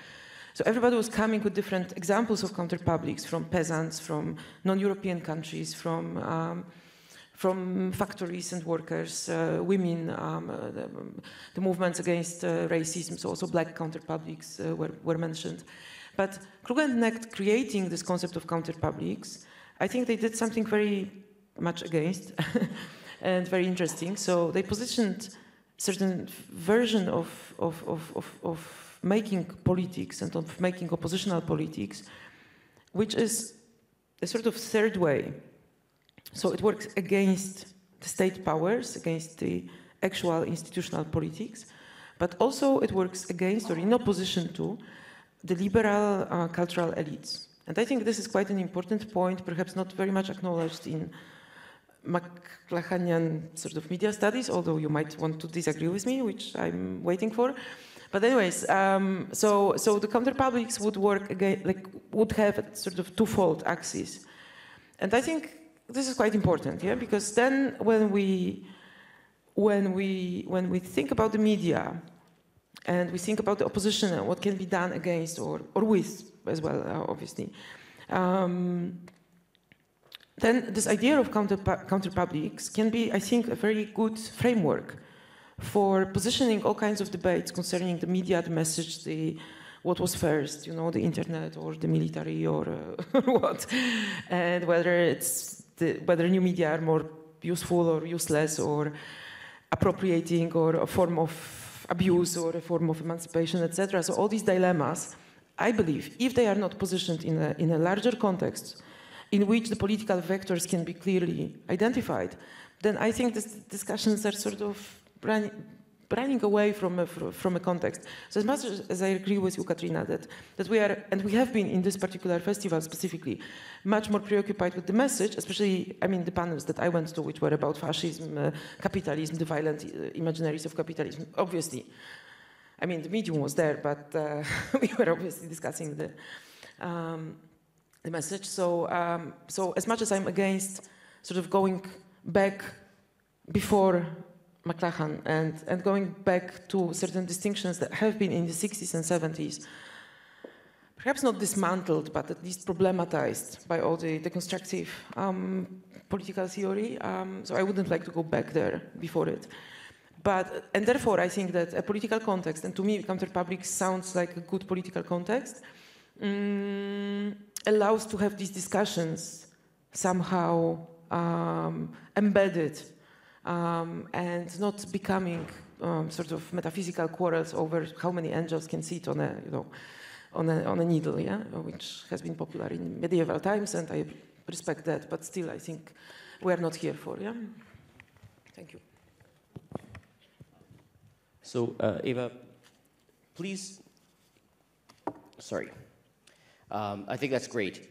So everybody was coming with different examples of counterpublics, from peasants, from non-European countries, from factories and workers, women, the movements against racism, so also black counterpublics were mentioned. But Kluge and Necht, creating this concept of counterpublics, I think they did something very much against and very interesting. So they positioned certain version of making politics and of making oppositional politics, which is a sort of third way. So it works against the state powers, against the actual institutional politics, but also it works against or in opposition to the liberal cultural elites. And I think this is quite an important point, perhaps not very much acknowledged in McLuhanian sort of media studies, although you might want to disagree with me, which I'm waiting for. But anyways, so the counterpublics would work again, would have a sort of twofold axis. And I think this is quite important, yeah, because then when we think about the media, and we think about the opposition and what can be done against or with as well, obviously. Then this idea of counterpublics can be, I think, a very good framework for positioning all kinds of debates concerning the media, the message, what was first, you know, the internet or the military or what, and whether whether new media are more useful or useless or appropriating or a form of abuse or a form of emancipation, etc. So all these dilemmas, I believe, if they are not positioned in a larger context, in which the political vectors can be clearly identified, then I think these discussions are sort of running away from a context. So as much as I agree with you, Katerina, that we are, and we have been in this particular festival specifically, much more preoccupied with the message, especially, I mean, the panels that I went to, which were about fascism, capitalism, the violent imaginaries of capitalism. Obviously, I mean, the medium was there, but we were obviously discussing the message. So as much as I'm against sort of going back before McLuhan and going back to certain distinctions that have been in the 60s and 70s, perhaps not dismantled, but at least problematized by all the deconstructive political theory. So I wouldn't like to go back there before it. And therefore, I think that a political context, and to me, counterpublic sounds like a good political context, allows to have these discussions somehow embedded and not becoming sort of metaphysical quarrels over how many angels can sit on a, you know, on a needle, yeah, which has been popular in medieval times, and I respect that. But still, I think we are not here for, yeah. Thank you. So, Eva, please. Sorry. I think that's great.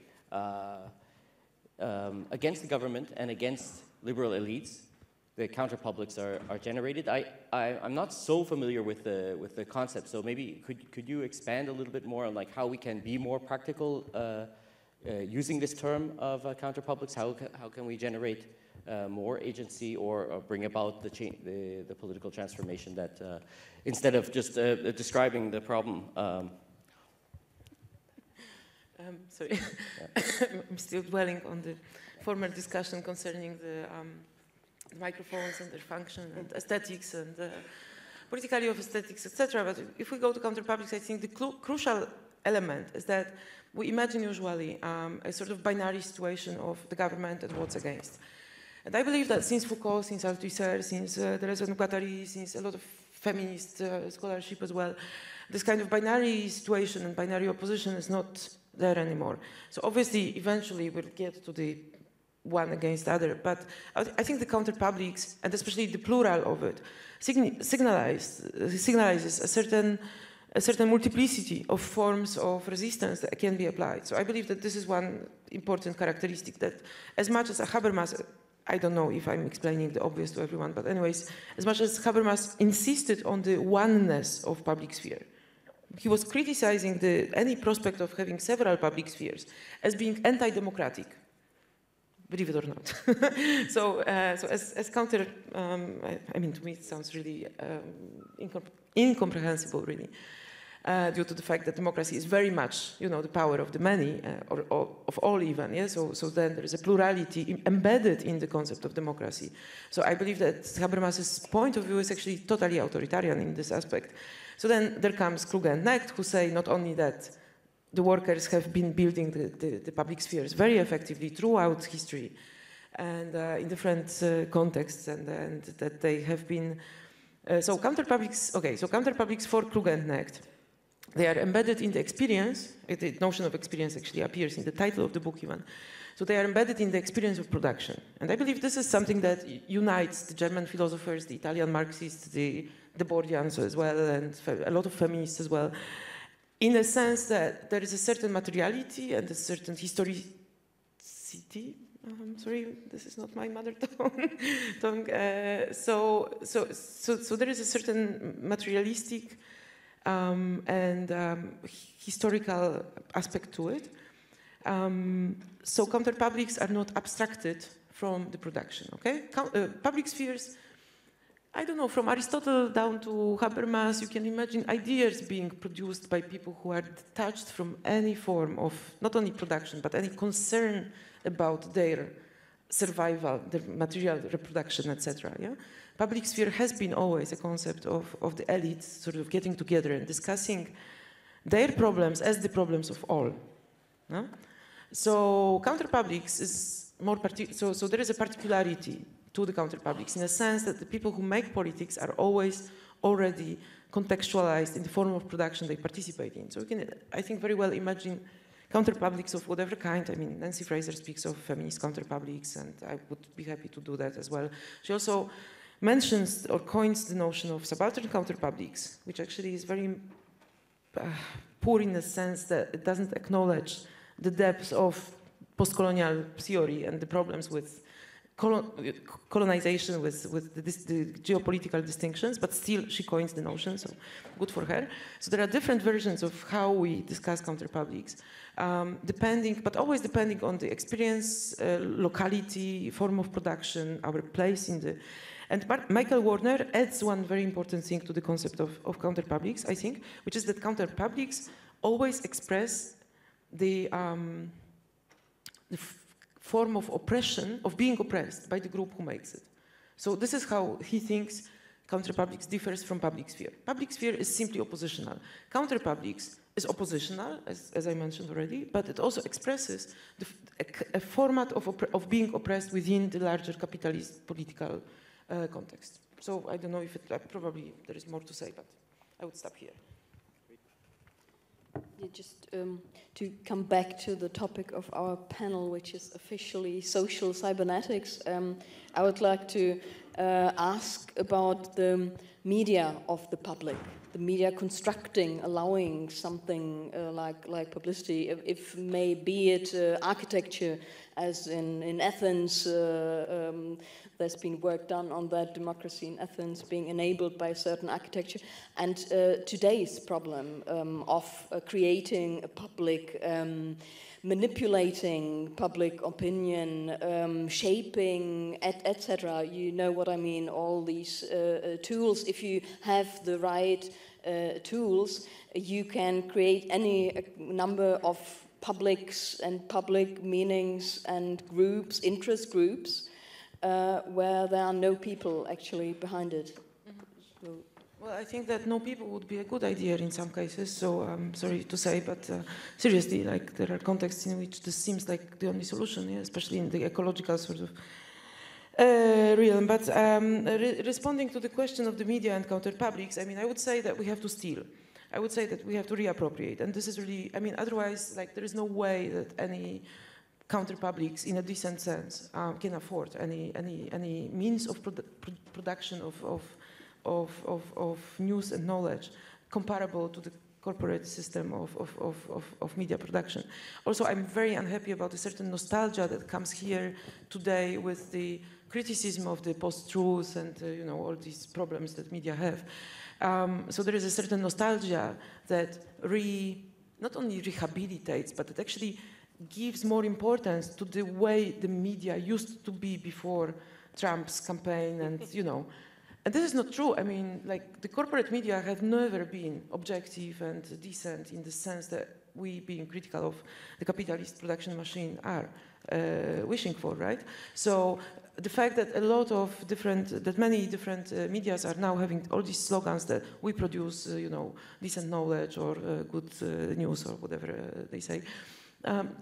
Against the government and against liberal elites, the counterpublics are generated. I'm not so familiar with the concept, so maybe could you expand a little bit more on like how we can be more practical using this term of counterpublics? How can we generate more agency or bring about the political transformation that instead of just describing the problem? Sorry, I'm still dwelling on the former discussion concerning the microphones and their function and aesthetics and politically of aesthetics, etc. But if we go to counterpublics, I think the crucial element is that we imagine usually a sort of binary situation of the government and what's against. And I believe that since Foucault, since Althusser, since Deleuze and Guattari, since a lot of feminist scholarship as well, this kind of binary situation and binary opposition is not there anymore. So obviously, eventually, we'll get to the one against the other. But I think the counterpublics, and especially the plural of it, signalizes a certain multiplicity of forms of resistance that can be applied. So I believe that this is one important characteristic, that as much as Habermas, I don't know if I'm explaining the obvious to everyone, but anyways, as much as Habermas insisted on the oneness of public sphere, he was criticizing any prospect of having several public spheres as being anti-democratic, believe it or not. So as counter, I mean, to me it sounds really incomprehensible, really, due to the fact that democracy is very much, you know, the power of the many, or of all even, yeah? So then there is a plurality embedded in the concept of democracy. So I believe that Habermas's point of view is actually totally authoritarian in this aspect. So then there comes Kluge and Knecht, who say not only that the workers have been building the public spheres very effectively throughout history and in different contexts, and that they have been... so counterpublics for Kluge and Knecht, they are embedded in the experience. The notion of experience actually appears in the title of the book even. So they are embedded in the experience of production. And I believe this is something that unites the German philosophers, the Italian Marxists, the Borgians as well, and a lot of feminists as well, in a sense that there is a certain materiality and a certain historicity. Sorry, this is not my mother tongue. So there is a certain materialistic and historical aspect to it. So counterpublics are not abstracted from the production. Okay, public spheres I don't know, from Aristotle down to Habermas, you can imagine ideas being produced by people who are detached from any form of not only production, but any concern about their survival, their material reproduction, etc. Yeah? Public sphere has been always a concept of the elites sort of getting together and discussing their problems as the problems of all. No? So counterpublics is more so there is a particularity to the counterpublics in the sense that the people who make politics are always already contextualized in the form of production they participate in. So you can, I think, very well imagine counterpublics of whatever kind. I mean, Nancy Fraser speaks of feminist counterpublics, and I would be happy to do that as well. She also mentions or coins the notion of subaltern counterpublics, which actually is very poor in the sense that it doesn't acknowledge the depths of post-colonial theory and the problems with colonization, with the geopolitical distinctions, but still she coins the notion, so good for her. So there are different versions of how we discuss counterpublics, but always depending on the experience, locality, form of production, our place in the... And Michael Warner adds one very important thing to the concept of counterpublics, I think, which is that counterpublics always express the form of oppression, of being oppressed by the group who makes it. So this is how he thinks counterpublics differs from public sphere. Public sphere is simply oppositional. Counterpublics is oppositional, as I mentioned already, but it also expresses a format of being oppressed within the larger capitalist political context. So I don't know if probably there is more to say, but I would stop here. Yeah, just to come back to the topic of our panel, which is officially social cybernetics, I would like to ask about the media of the public, the media constructing, allowing something like publicity, if may be it architecture, as in Athens. There's been work done on that, democracy in Athens being enabled by a certain architecture. And today's problem of creating a public, manipulating public opinion, shaping, etc. You know what I mean, all these tools. If you have the right tools, you can create any number of publics and public meanings and groups, interest groups, where there are no people actually behind it. Mm-hmm. So. Well, I think that no people would be a good idea in some cases, so I'm sorry to say, but seriously, like there are contexts in which this seems like the only solution, yeah, especially in the ecological sort of realm. But responding to the question of the media and counterpublics, I mean, I would say that we have to steal. I would say that we have to reappropriate, and this is really, I mean, otherwise, like, there is no way that any counterpublics, in a decent sense, can afford any means of production of news and knowledge comparable to the corporate system of media production. Also, I'm very unhappy about a certain nostalgia that comes here today with the criticism of the post-truth and you know, all these problems that media have. So there is a certain nostalgia that not only rehabilitates, but it actually gives more importance to the way the media used to be before Trump's campaign, and you know, and this is not true. I mean, like, the corporate media have never been objective and decent in the sense that we, being critical of the capitalist production machine, are wishing for, right? So the fact that many different medias are now having all these slogans that we produce, you know, decent knowledge or good news or whatever they say.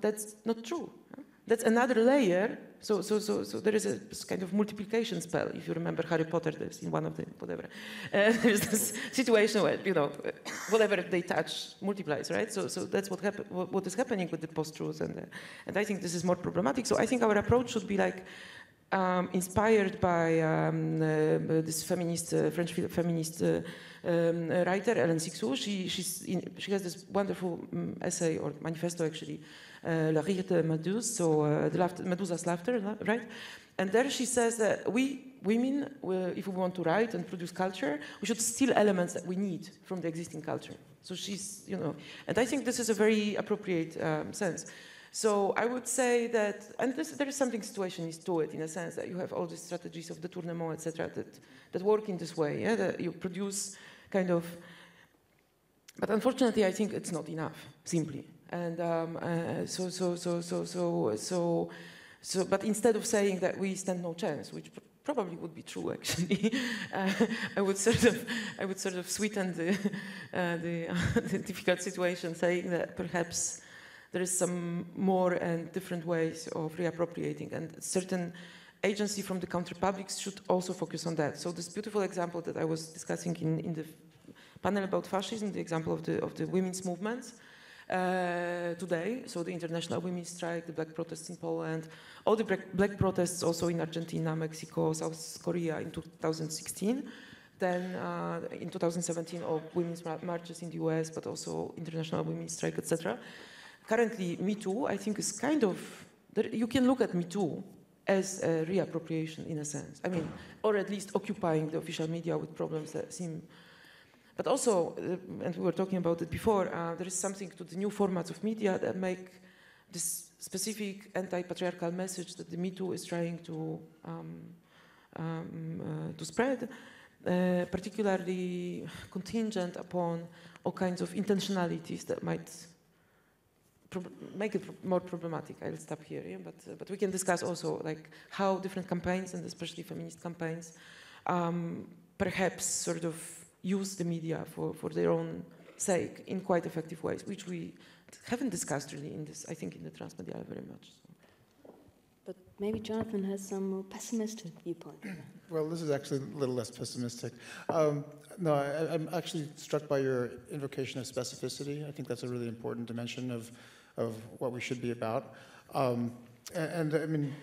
That's not true. That's another layer. So there is a kind of multiplication spell. If you remember Harry Potter, there's in one of the whatever. There's this situation where, you know, whatever they touch multiplies, right? So that's what is happening with the post-truth, and I think this is more problematic. So I think our approach should be like inspired by this French feminist writer, Hélène Cixous. She has this wonderful essay or manifesto, actually, Le Rire de Méduse, so Medusa's laughter, right? And there she says that we women, if we want to write and produce culture, we should steal elements that we need from the existing culture. So she's, you know, and I think this is a very appropriate sense. So I would say that, and there is something situationist to it, in a sense that you have all these strategies of détournement, etc., that work in this way, yeah? That you produce kind of, but unfortunately I think it's not enough, simply. And but instead of saying that we stand no chance, which probably would be true actually, I would sort of sweeten the difficult situation, saying that perhaps there is some more and different ways of reappropriating, and certain agency from the counterpublics should also focus on that. So this beautiful example that I was discussing in the panel about fascism, the example of the women's movements today, so the International Women's Strike, the black protests in Poland, all the black protests also in Argentina, Mexico, South Korea in 2016, then in 2017 all women's marches in the US, but also International Women's Strike, etc. Currently, Me Too, I think, is kind of, you can look at Me Too as a reappropriation in a sense. I mean, or at least occupying the official media with problems that seem, but also, and we were talking about it before, there is something to the new formats of media that make this specific anti-patriarchal message that the Me Too is trying to spread, particularly contingent upon all kinds of intentionalities that might make it more problematic. I'll stop here, yeah? But we can discuss also like how different campaigns, and especially feminist campaigns, perhaps sort of use the media for their own sake in quite effective ways, which we haven't discussed really in this, I think, in the transmediale very much. So. But maybe Jonathan has some more pessimistic viewpoint. Well, this is actually a little less pessimistic. No, I'm actually struck by your invocation of specificity. I think that's a really important dimension of what we should be about. And I mean,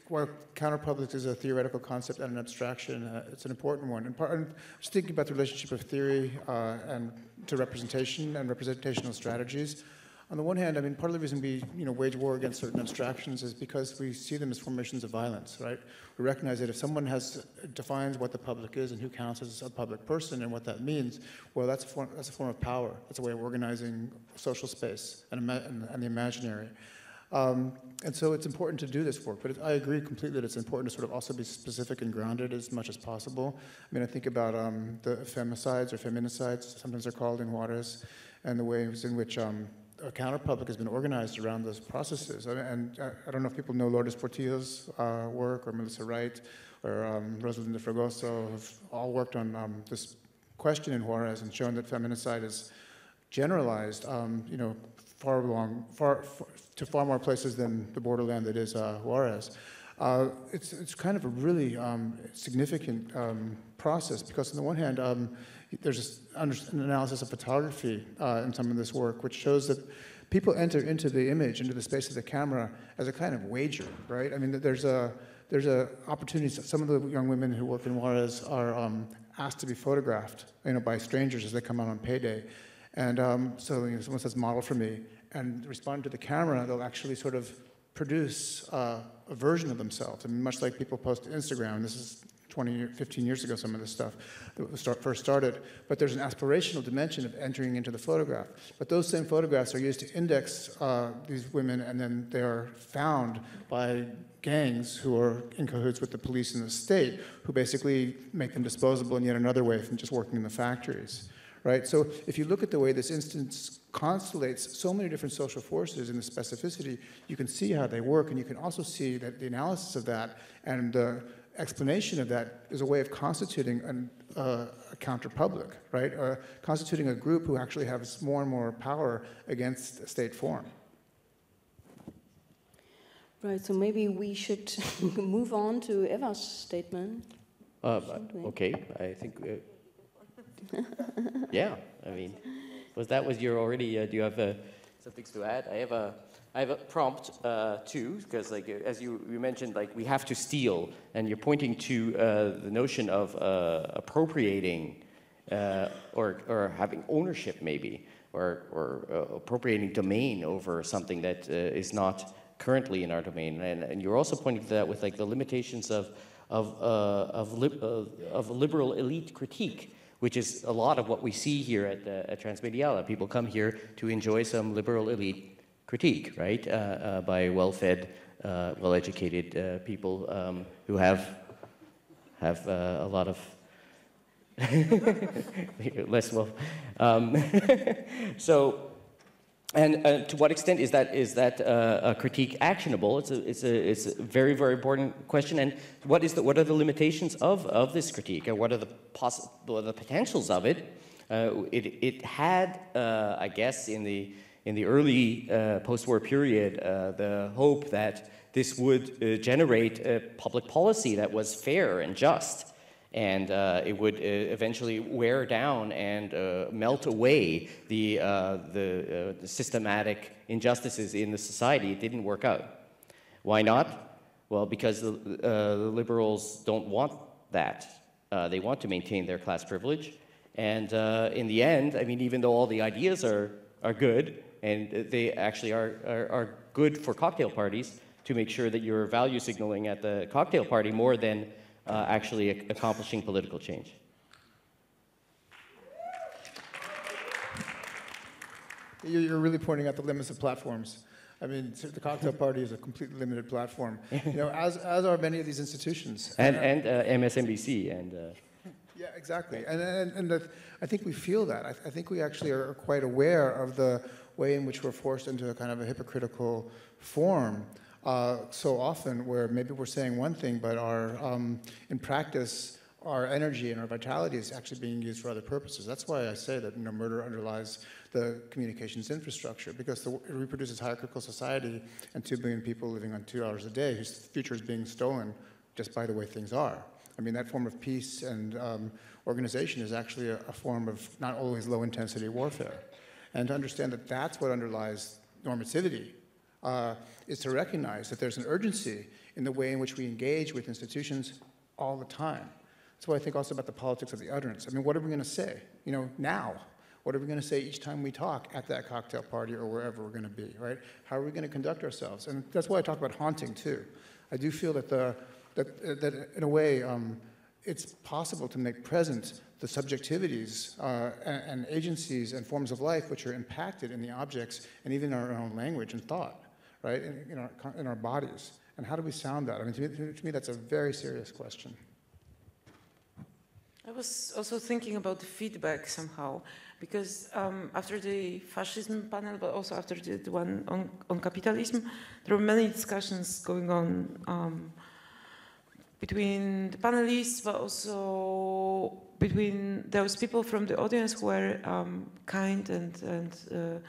while counterpublic is a theoretical concept and an abstraction, it's an important one. And I'm just thinking about the relationship of theory and to representation and representational strategies. On the one hand, I mean, part of the reason we wage war against certain abstractions is because we see them as formations of violence, right? We recognize that if someone defines what the public is and who counts as a public person and what that means, well, that's a form of power. That's a way of organizing social space and the imaginary. And so it's important to do this work, but I agree completely that it's important to sort of also be specific and grounded as much as possible. I mean, I think about the femicides or feminicides, sometimes they're called in Juarez, and the ways in which a counterpublic has been organized around those processes. And I don't know if people know Lourdes Portillo's work, or Melissa Wright, or Rosalinda Fragoso have all worked on this question in Juarez and shown that feminicide is generalized, to far more places than the borderland that is Juarez. It's kind of a really significant process because on the one hand, there's an analysis of photography in some of this work, which shows that people enter into the image, into the space of the camera, as a kind of wager, right? I mean, there's a opportunity. Some of the young women who work in Juarez are asked to be photographed, by strangers as they come out on payday, and so someone says, "Model for me," and respond to the camera, they'll actually sort of produce a version of themselves. I mean, much like people post to Instagram. This is 15 years ago, some of this stuff that first started. But there's an aspirational dimension of entering into the photograph. But those same photographs are used to index these women, and then they are found by gangs who are in cahoots with the police and the state, who basically make them disposable in yet another way from just working in the factories. Right? So if you look at the way this instance constellates so many different social forces in the specificity, you can see how they work, and you can also see that the analysis of that and the explanation of that is a way of constituting a counterpublic, right? Constituting a group who actually has more and more power against state form. Right, so maybe we should move on to Eva's statement. Okay, I think... yeah, I mean, that was your already, do you have some things to add? I have a prompt too, because like as you mentioned, like we have to steal, and you're pointing to the notion of appropriating or having ownership maybe, or appropriating domain over something that is not currently in our domain, and you're also pointing to that with like the limitations of liberal elite critique, which is a lot of what we see here at Transmediale. People come here to enjoy some liberal elite critique, right? By well-fed, well-educated people who have a lot of less well. So. And to what extent is that a critique actionable? It's a very, very important question. And what are the limitations of this critique? And what are the potentials of it? It had, I guess, in the early post-war period, the hope that this would generate a public policy that was fair and just. And it would eventually wear down and melt away the systematic injustices in the society. It didn't work out. Why not? Well, because the liberals don't want that. They want to maintain their class privilege. And in the end, I mean, even though all the ideas are good, and they actually are good for cocktail parties to make sure that you're value signaling at the cocktail party more than actually accomplishing political change. You're really pointing out the limits of platforms. I mean, the cocktail party is a completely limited platform. You know, as are many of these institutions. And MSNBC and. Yeah, exactly. And I think we feel that. I think we actually are quite aware of the way in which we're forced into a kind of a hypocritical form. So often where maybe we're saying one thing, but in practice, our energy and our vitality is actually being used for other purposes. That's why I say that murder underlies the communications infrastructure, because it reproduces hierarchical society and 2 billion people living on $2 a day whose future is being stolen just by the way things are. I mean, that form of peace and organization is actually a form of not always low-intensity warfare. And to understand that that's what underlies normativity, is to recognize that there's an urgency in the way in which we engage with institutions all the time. That's why I think also about the politics of the utterance. I mean, what are we going to say, you know, now? What are we going to say each time we talk at that cocktail party or wherever we're going to be, right? How are we going to conduct ourselves? And that's why I talk about haunting, too. I do feel that that in a way, it's possible to make present the subjectivities and agencies and forms of life which are impacted in the objects and even in our own language and thought, right, in our bodies. And how do we sound that? I mean, to me, that's a very serious question. I was also thinking about the feedback somehow, because after the fascism panel, but also after the one on capitalism, there were many discussions going on between the panelists, but also between those people from the audience who were kind and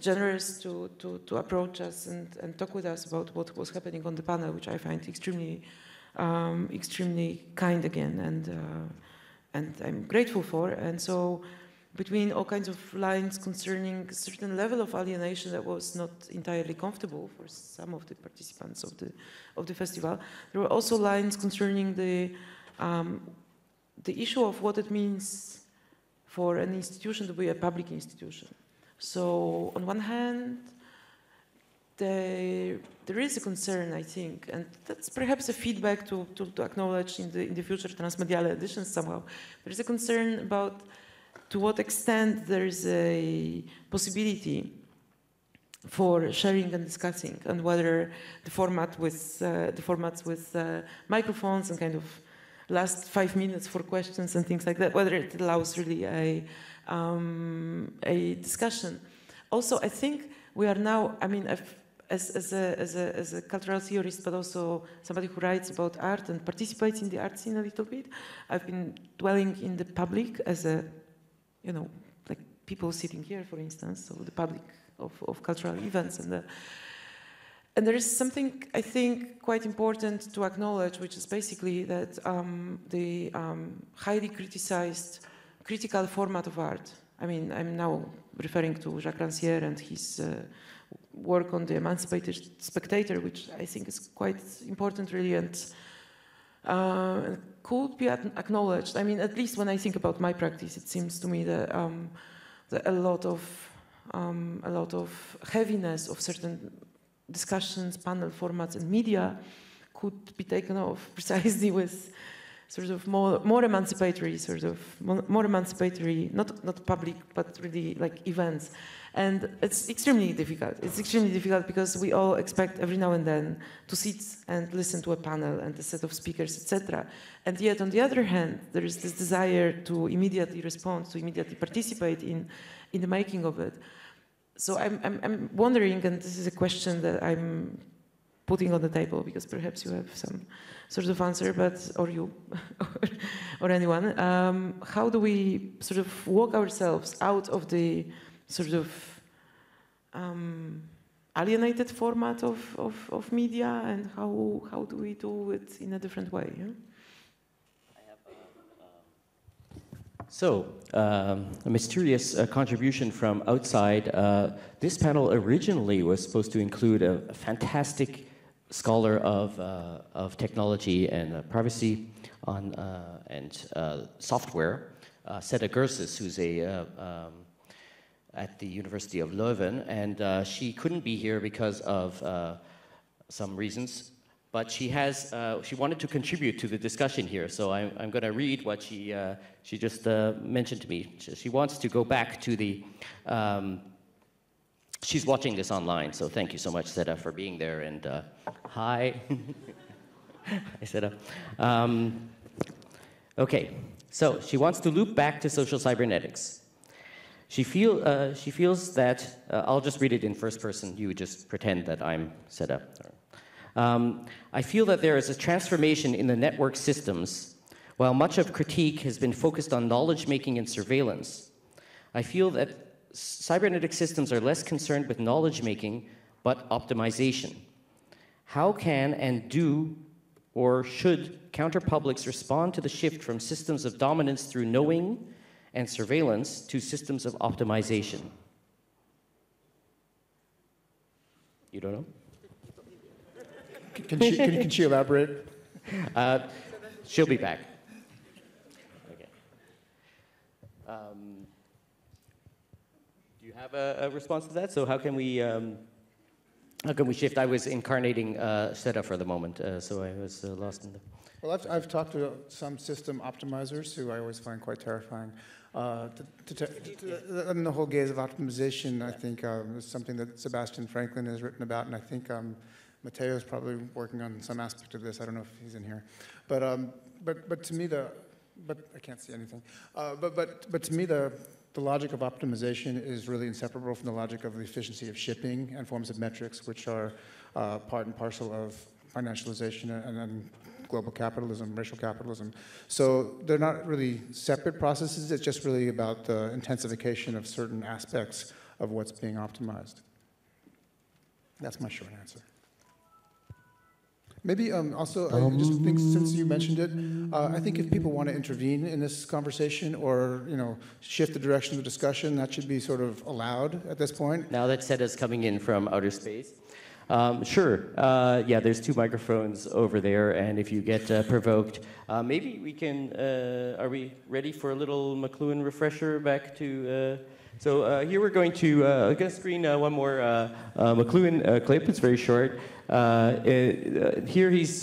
generous to approach us and talk with us about what was happening on the panel, which I find extremely kind again, and I'm grateful for. And so, between all kinds of lines concerning a certain level of alienation that was not entirely comfortable for some of the participants of the festival, there were also lines concerning the issue of what it means for an institution to be a public institution. So, on one hand, there is a concern, I think, and that's perhaps a feedback to acknowledge in the future transmediale editions somehow. There is a concern about to what extent there is a possibility for sharing and discussing, and whether the formats with microphones and kind of last 5 minutes for questions and things like that, whether it allows really a discussion. Also, I think we are now, I mean, as a cultural theorist, but also somebody who writes about art and participates in the art scene a little bit, I've been dwelling in the public as a, you know, like people sitting here, for instance, so the public of cultural events. And there is something, I think, quite important to acknowledge, which is basically that the highly criticized critical format of art, I mean, I'm now referring to Jacques Rancière and his work on the emancipated spectator, which I think is quite important, really, and could be acknowledged. I mean, at least when I think about my practice, it seems to me that, a lot of heaviness of certain discussions, panel formats, and media could be taken off precisely with sort of more emancipatory, not public, but really like events. And it's extremely difficult. It's extremely difficult because we all expect every now and then to sit and listen to a panel and a set of speakers, etc. And yet, on the other hand, there is this desire to immediately respond, to immediately participate in the making of it. So I'm wondering, and this is a question that I'm putting on the table because perhaps you have some sort of answer, but or you or anyone, how do we sort of walk ourselves out of the sort of alienated format of media, and how do we do it in a different way? Yeah? So, a mysterious contribution from outside. This panel originally was supposed to include a fantastic scholar of technology and privacy on and software, Seda Gerses, who's at the University of Leuven, and she couldn't be here because of some reasons. But she has, she wanted to contribute to the discussion here, so I'm going to read what she just mentioned to me. She wants to go back to the, she's watching this online, so thank you so much, Seda, for being there, and hi. Hi, Seda. Okay, so she wants to loop back to social cybernetics. She feels that, I'll just read it in first person, you just pretend that I'm Seda. I feel that there is a transformation in the network systems, while much of critique has been focused on knowledge-making and surveillance. I feel that cybernetic systems are less concerned with knowledge-making, but optimization. How can and do or should counterpublics respond to the shift from systems of dominance through knowing and surveillance to systems of optimization? You don't know? Can she elaborate? She'll be back. Okay. Do you have a response to that? So how can we shift? I was incarnating Seda for the moment, so I was lost in the... Well, I've talked to some system optimizers who I always find quite terrifying. And the whole gaze of optimization, I think, is something that Sebastian Franklin has written about, and I think Matteo is probably working on some aspect of this. I don't know if he's in here, but to me but I can't see anything. But to me the logic of optimization is really inseparable from the logic of the efficiency of shipping and forms of metrics, which are part and parcel of financialization and global capitalism, racial capitalism. So they're not really separate processes. It's just really about the intensification of certain aspects of what's being optimized. That's my short answer. Maybe also, I just think since you mentioned it, I think if people want to intervene in this conversation or, shift the direction of the discussion, that should be sort of allowed at this point. Now that Seda's coming in from outer space. Sure. Yeah, there's 2 microphones over there, and if you get provoked, maybe we can, are we ready for a little McLuhan refresher back to... So here we're going to screen one more McLuhan clip. It's very short. Here he's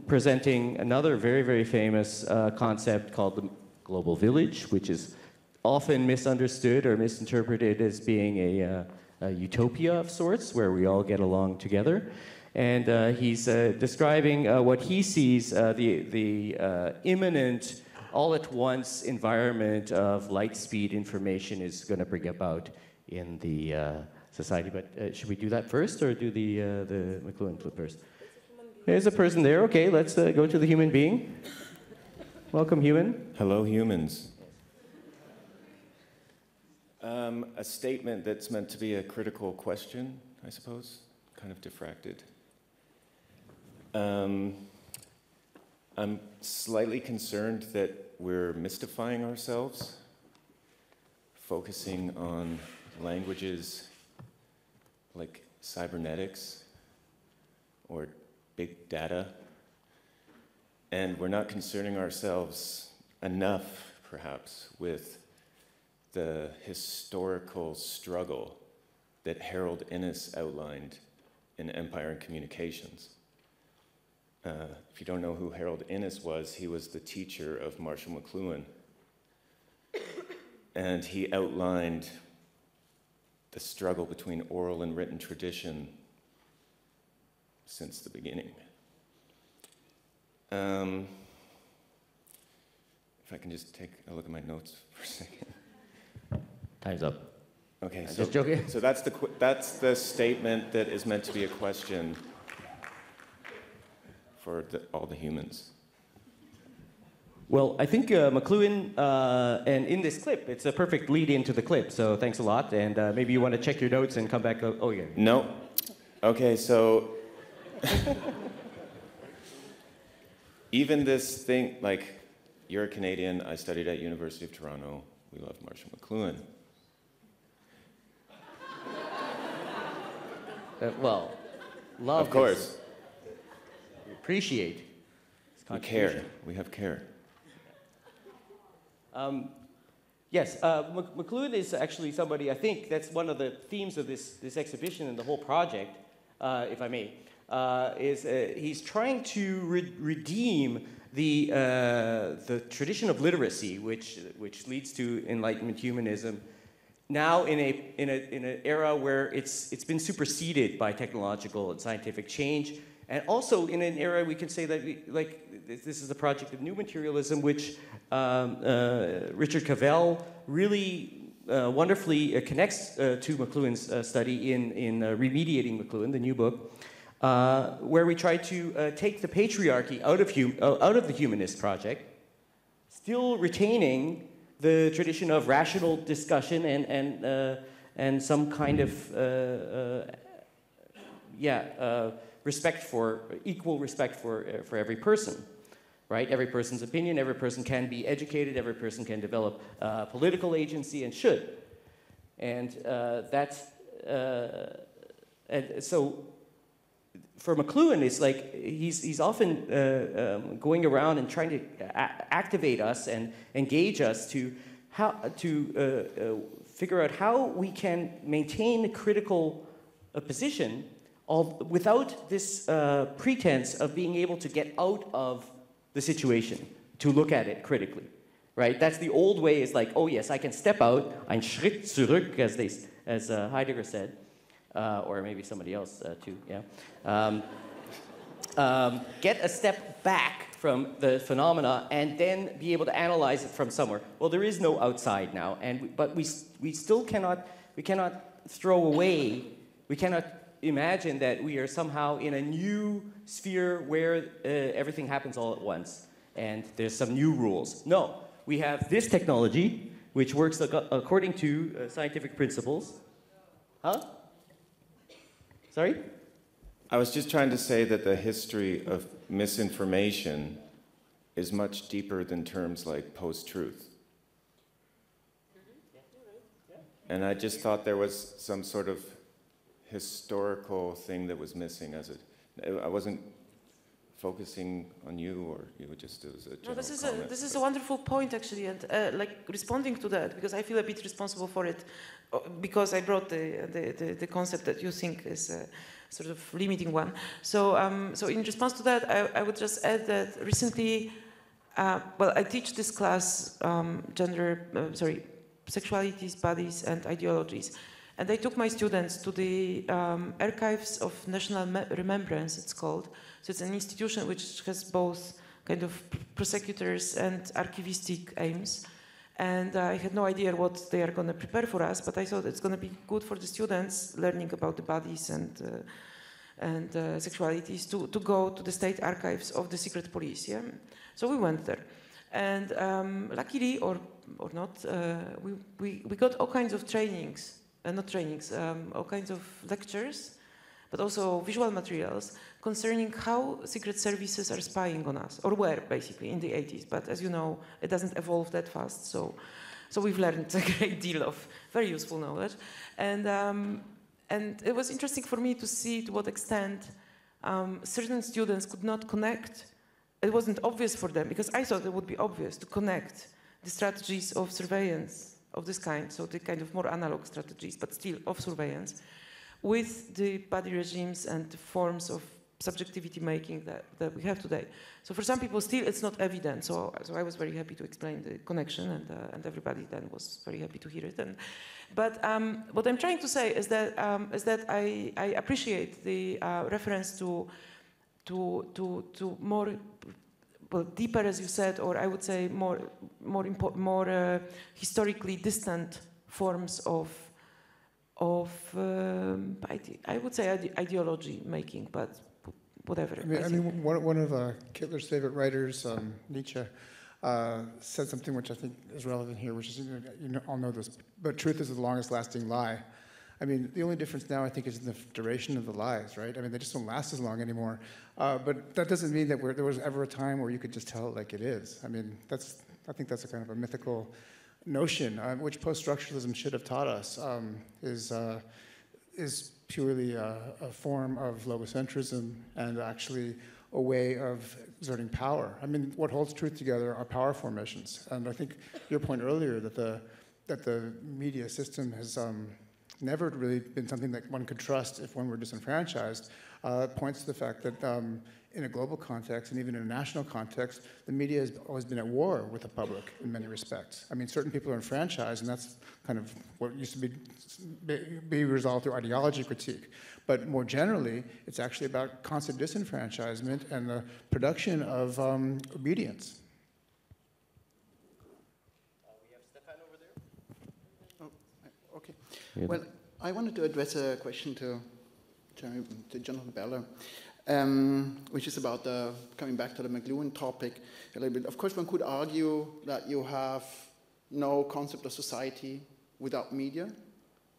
presenting another very, very famous concept called the global village, which is often misunderstood or misinterpreted as being a utopia of sorts, where we all get along together. And he's describing what he sees the imminent, all-at-once environment of light-speed information is going to bring about in the society. But should we do that first, or do the McLuhan clip first? There's a person there. Okay, let's go to the human being. Welcome, human. Hello, humans. A statement that's meant to be a critical question, I suppose, kind of diffracted. I'm slightly concerned that we're mystifying ourselves, focusing on languages like cybernetics or big data, and we're not concerning ourselves enough, perhaps, with the historical struggle that Harold Innis outlined in Empire and Communications. If you don't know who Harold Innis was, he was the teacher of Marshall McLuhan. And he outlined the struggle between oral and written tradition since the beginning. If I can just take a look at my notes for a second. Time's up. Okay, so, just joking. So that's the statement that is meant to be a question for all the humans. Well, I think McLuhan, and in this clip, it's a perfect lead into the clip, so thanks a lot, and maybe you want to check your notes and come back. Oh, yeah. No. Okay, so even this thing, like, you're a Canadian, I studied at University of Toronto, we love Marshall McLuhan. Well, love. Of course. We appreciate. We care. We have care. Yes, McLuhan is actually somebody, I think that's one of the themes of this exhibition and the whole project, if I may, is he's trying to redeem the tradition of literacy, which leads to Enlightenment humanism, now in an era where it's been superseded by technological and scientific change, and also in an era we can say that this is the project of new materialism, which Richard Cavell really wonderfully connects to McLuhan's study in Remediating McLuhan, the new book, where we try to take the patriarchy out of the humanist project, still retaining the tradition of rational discussion and some kind of equal respect for every person, right? Every person's opinion, every person can be educated, every person can develop political agency and should, and so. For McLuhan, it's like he's often going around and trying to activate us and engage us to figure out how we can maintain a critical position without this pretense of being able to get out of the situation, to look at it critically, right? That's the old way. Is like, oh yes, I can step out, ein Schritt zurück, as Heidegger said. Or maybe somebody else too, yeah. Get a step back from the phenomena and then be able to analyze it from somewhere. Well, there is no outside now, but we still cannot throw away, we cannot imagine that we are somehow in a new sphere where everything happens all at once and there's some new rules. No, we have this technology which works according to scientific principles. Huh? Sorry? I was just trying to say that the history of misinformation is much deeper than terms like post-truth. And I just thought there was some sort of historical thing that was missing I wasn't focusing on you, or you would just do as a general comment. This is a wonderful point, actually, and like responding to that, because I feel a bit responsible for it, because I brought the concept that you think is a sort of limiting one. So, so in response to that, I would just add that recently, well, I teach this class, sexualities, bodies, and ideologies. And I took my students to the Archives of National Remembrance, it's called. So it's an institution which has both kind of prosecutors and archivistic aims. And I had no idea what they are going to prepare for us, but I thought it's going to be good for the students learning about the bodies and sexualities to go to the state archives of the secret police. Yeah? So we went there. And luckily, or not, we got all kinds of trainings. All kinds of lectures, but also visual materials concerning how secret services are spying on us, or were basically in the 80s. But as you know, it doesn't evolve that fast. So we've learned a great deal of very useful knowledge, and it was interesting for me to see to what extent certain students could not connect. It wasn't obvious for them, because I thought it would be obvious to connect the strategies of surveillance of this kind, so the kind of more analog strategies, but still of surveillance, with the body regimes and the forms of subjectivity making that we have today. So for some people, still it's not evident. So I was very happy to explain the connection, and everybody then was very happy to hear it. But what I'm trying to say is that I appreciate the reference to more, well, deeper, as you said, or I would say more historically distant forms of I would say ideology making, but whatever. I mean one of Hitler's favorite writers, Nietzsche, said something which I think is relevant here, which is, you all know this, but truth is the longest lasting lie. I mean, the only difference now, I think, is in the duration of the lies, right? I mean, they just don't last as long anymore. But that doesn't mean that there was ever a time where you could just tell it like it is. I mean, I think that's a kind of a mythical notion, which post-structuralism should have taught us, is purely a form of logocentrism and actually a way of exerting power. I mean, what holds truth together are power formations. And I think your point earlier that the media system has never really been something that one could trust if one were disenfranchised, points to the fact that in a global context and even in a national context, the media has always been at war with the public in many respects. I mean, certain people are enfranchised, and that's kind of what used to be resolved through ideology critique. But more generally, it's actually about constant disenfranchisement and the production of obedience. We have Stefan over there. Oh, okay. Yeah. Well, I wanted to address a question to Jonathan Beller, which is about coming back to the McLuhan topic a little bit. Of course, one could argue that you have no concept of society without media,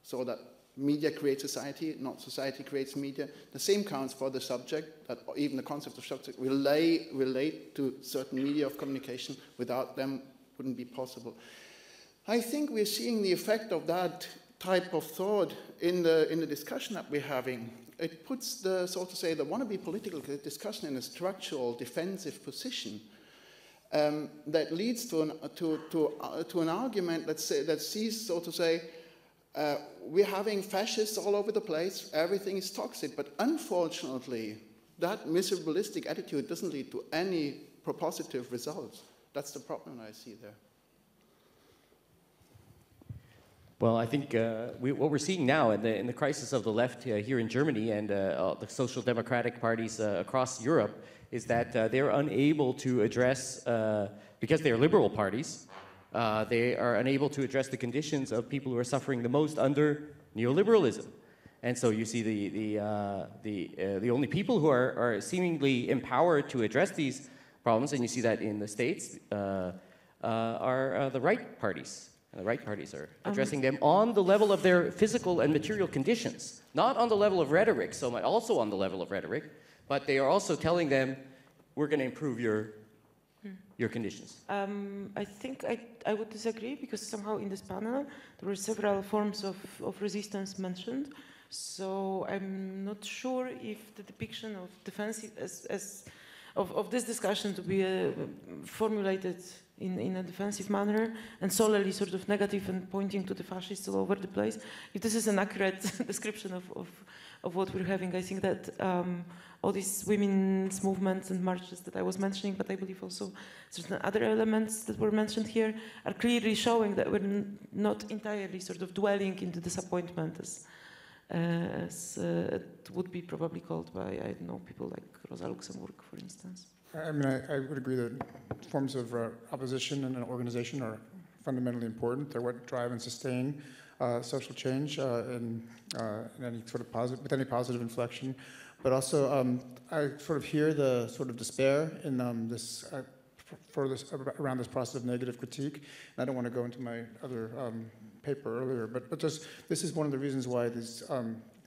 so that media creates society, not society creates media. The same counts for the subject, that even the concept of subject relate to certain media of communication. Without them, wouldn't be possible. I think we're seeing the effect of that type of thought in the discussion that we're having. It puts the, so to say, the wannabe political discussion in a structural defensive position that leads to an argument that sees, so to say, we're having fascists all over the place, everything is toxic, but unfortunately, that miserabilistic attitude doesn't lead to any propositive results. That's the problem I see there. Well, I think what we're seeing now in the crisis of the left here in Germany and the social democratic parties across Europe is that they're unable to address, because they are liberal parties, they are unable to address the conditions of people who are suffering the most under neoliberalism. And so you see the only people who are seemingly empowered to address these problems, and you see that in the States, are the right parties. And the right parties are addressing them on the level of their physical and material conditions, not on the level of rhetoric, so much, also on the level of rhetoric, but they are also telling them, we're going to improve your conditions. I think I would disagree, because somehow in this panel there were several forms of resistance mentioned. So I'm not sure if the depiction of defensive of this discussion to be formulated in a defensive manner and solely sort of negative and pointing to the fascists all over the place, if this is an accurate description of what we're having. I think that all these women's movements and marches that I was mentioning, but I believe also certain other elements that were mentioned here, are clearly showing that we're not entirely sort of dwelling in the disappointment as it would be probably called by, I don't know, people like Rosa Luxemburg, for instance. I mean, I would agree that forms of opposition and an organization are fundamentally important. They're what drive and sustain social change in any sort of positive, with any positive inflection. But also, I sort of hear the sort of despair in around this process of negative critique. And I don't want to go into my other paper earlier, but just this is one of the reasons why these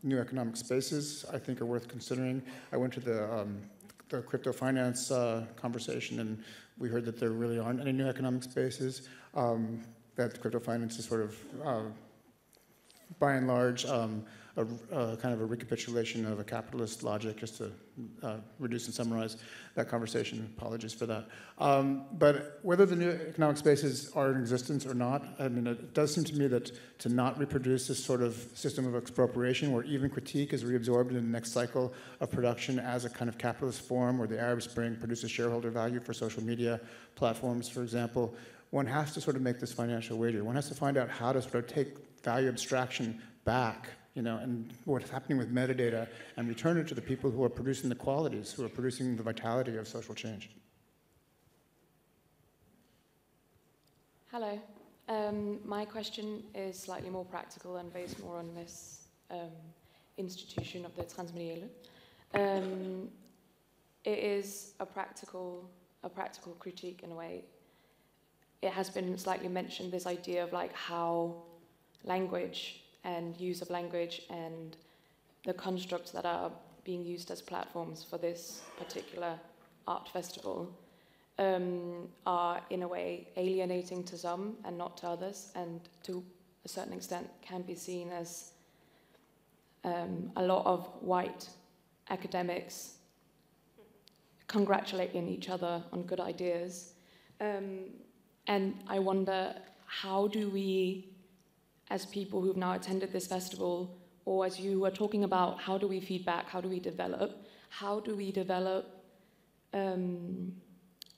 new economic spaces, I think, are worth considering. I went to the crypto finance conversation, and we heard that there really aren't any new economic spaces, that crypto finance is sort of, by and large, kind of a recapitulation of a capitalist logic, just to reduce and summarize that conversation. Apologies for that. But whether the new economic spaces are in existence or not, I mean, it does seem to me that to not reproduce this sort of system of expropriation where even critique is reabsorbed in the next cycle of production as a kind of capitalist form, where the Arab Spring produces shareholder value for social media platforms, for example, one has to sort of make this financial wager. One has to find out how to sort of take value abstraction back, and what's happening with metadata, and return it to the people who are producing the qualities, who are producing the vitality of social change. Hello. My question is slightly more practical and based more on this institution of the transmediale. It is a practical critique in a way. It has been slightly mentioned, this idea of like how language and use of language and the constructs that are being used as platforms for this particular art festival are in a way alienating to some and not to others, and to a certain extent can be seen as a lot of white academics congratulating each other on good ideas. And I wonder, how do we, as people who've now attended this festival, or as you were talking about, how do we feedback, how do we develop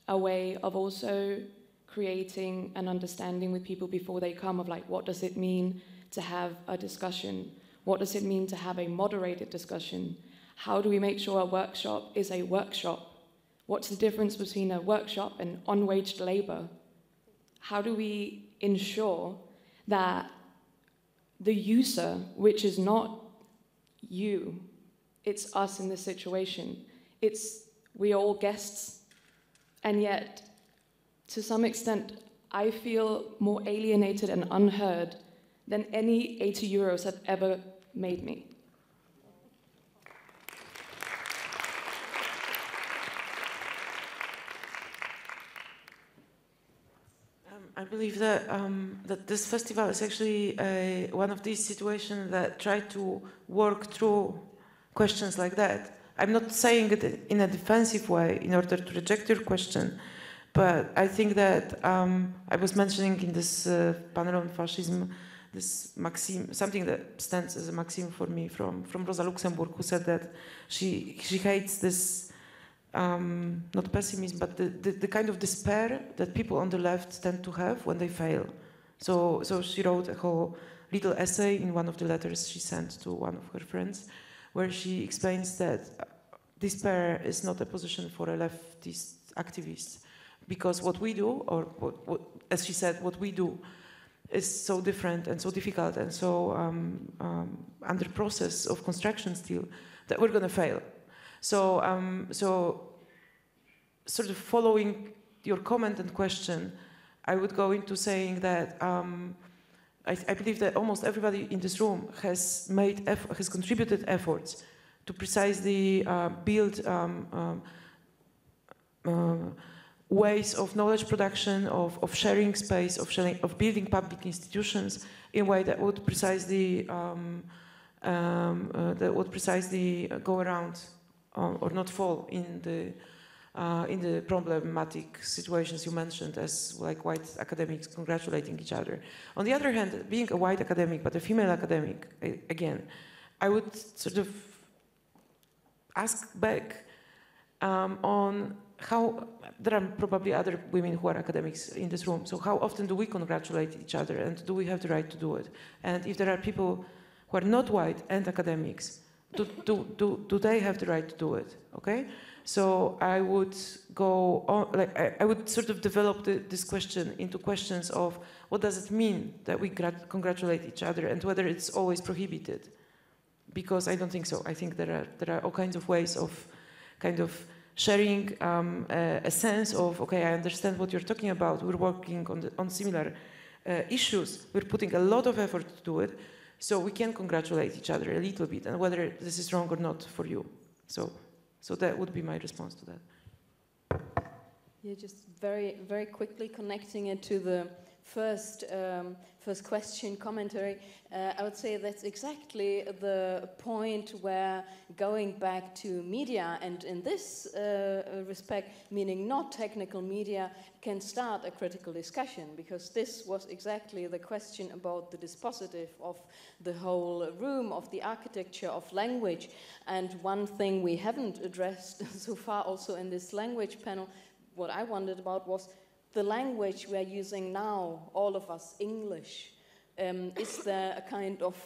a way of also creating an understanding with people before they come of like, what does it mean to have a discussion? What does it mean to have a moderated discussion? How do we make sure a workshop is a workshop? What's the difference between a workshop and unwaged labor? How do we ensure that the user, which is not you, it's us in this situation, we're all guests, and yet, to some extent, I feel more alienated and unheard than any 80 euros have ever made me. I believe that that this festival is actually one of these situations that try to work through questions like that. I'm not saying it in a defensive way in order to reject your question, but I think that I was mentioning in this panel on fascism this maxim, something that stands as a maxim for me from Rosa Luxemburg, who said that she hates this not pessimism, but the kind of despair that people on the left tend to have when they fail. So she wrote a whole little essay in one of the letters she sent to one of her friends, where she explains that despair is not a position for a leftist activist, because what we do, or what, as she said, what we do is so different and so difficult and so under process of construction still, that we're going to fail. So, sort of following your comment and question, I would go into saying that I believe that almost everybody in this room has contributed efforts to precisely build ways of knowledge production, of sharing space, of building public institutions in a way that would precisely go around or not fall in the problematic situations you mentioned, as like white academics congratulating each other. On the other hand, being a white academic but a female academic, again, I would sort of ask back on how there are probably other women who are academics in this room. So how often do we congratulate each other, and do we have the right to do it? And if there are people who are not white and academics, do they have the right to do it? Okay, so I would go on, like I would sort of develop this question into questions of what does it mean that we congratulate each other, and whether it's always prohibited. Because I don't think so. I think there are all kinds of ways of kind of sharing a sense of, okay, I understand what you're talking about. We're working on similar issues. We're putting a lot of effort to do it. So we can congratulate each other a little bit, and whether this is wrong or not for you. So that would be my response to that. Yeah, just very, very quickly connecting it to the first question, commentary, I would say that's exactly the point where going back to media, and in this respect, meaning not technical media, can start a critical discussion, because this was exactly the question about the dispositive of the whole room, of the architecture of language. And one thing we haven't addressed so far also in this language panel, what I wondered about was the language we're using now, all of us, English. Is there a kind of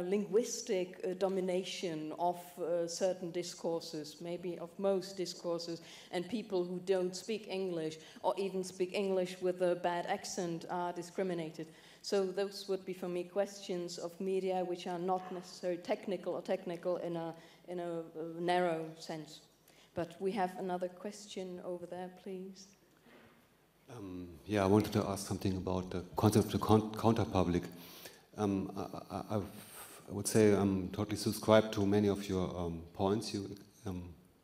linguistic domination of certain discourses, maybe of most discourses, and people who don't speak English or even speak English with a bad accent are discriminated? So those would be for me questions of media which are not necessarily technical or technical in a narrow sense. But we have another question over there, please. Yeah, I wanted to ask something about the concept of the counterpublic. I would say I'm totally subscribed to many of your points you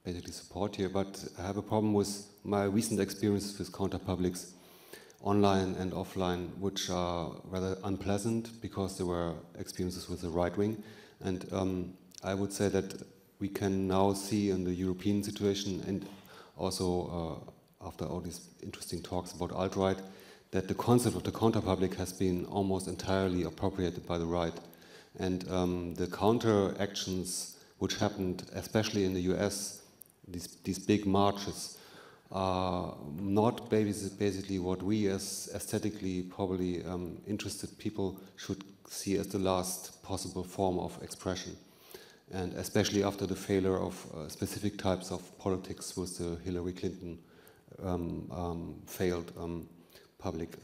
basically support here, but I have a problem with my recent experiences with counterpublics, online and offline, which are rather unpleasant because there were experiences with the right wing. And I would say that we can now see in the European situation, and also after all these interesting talks about alt-right, that the concept of the counterpublic has been almost entirely appropriated by the right. And the counter actions which happened, especially in the US, these big marches, are not basically what we as aesthetically probably interested people should see as the last possible form of expression. And especially after the failure of specific types of politics with the Hillary Clinton failed public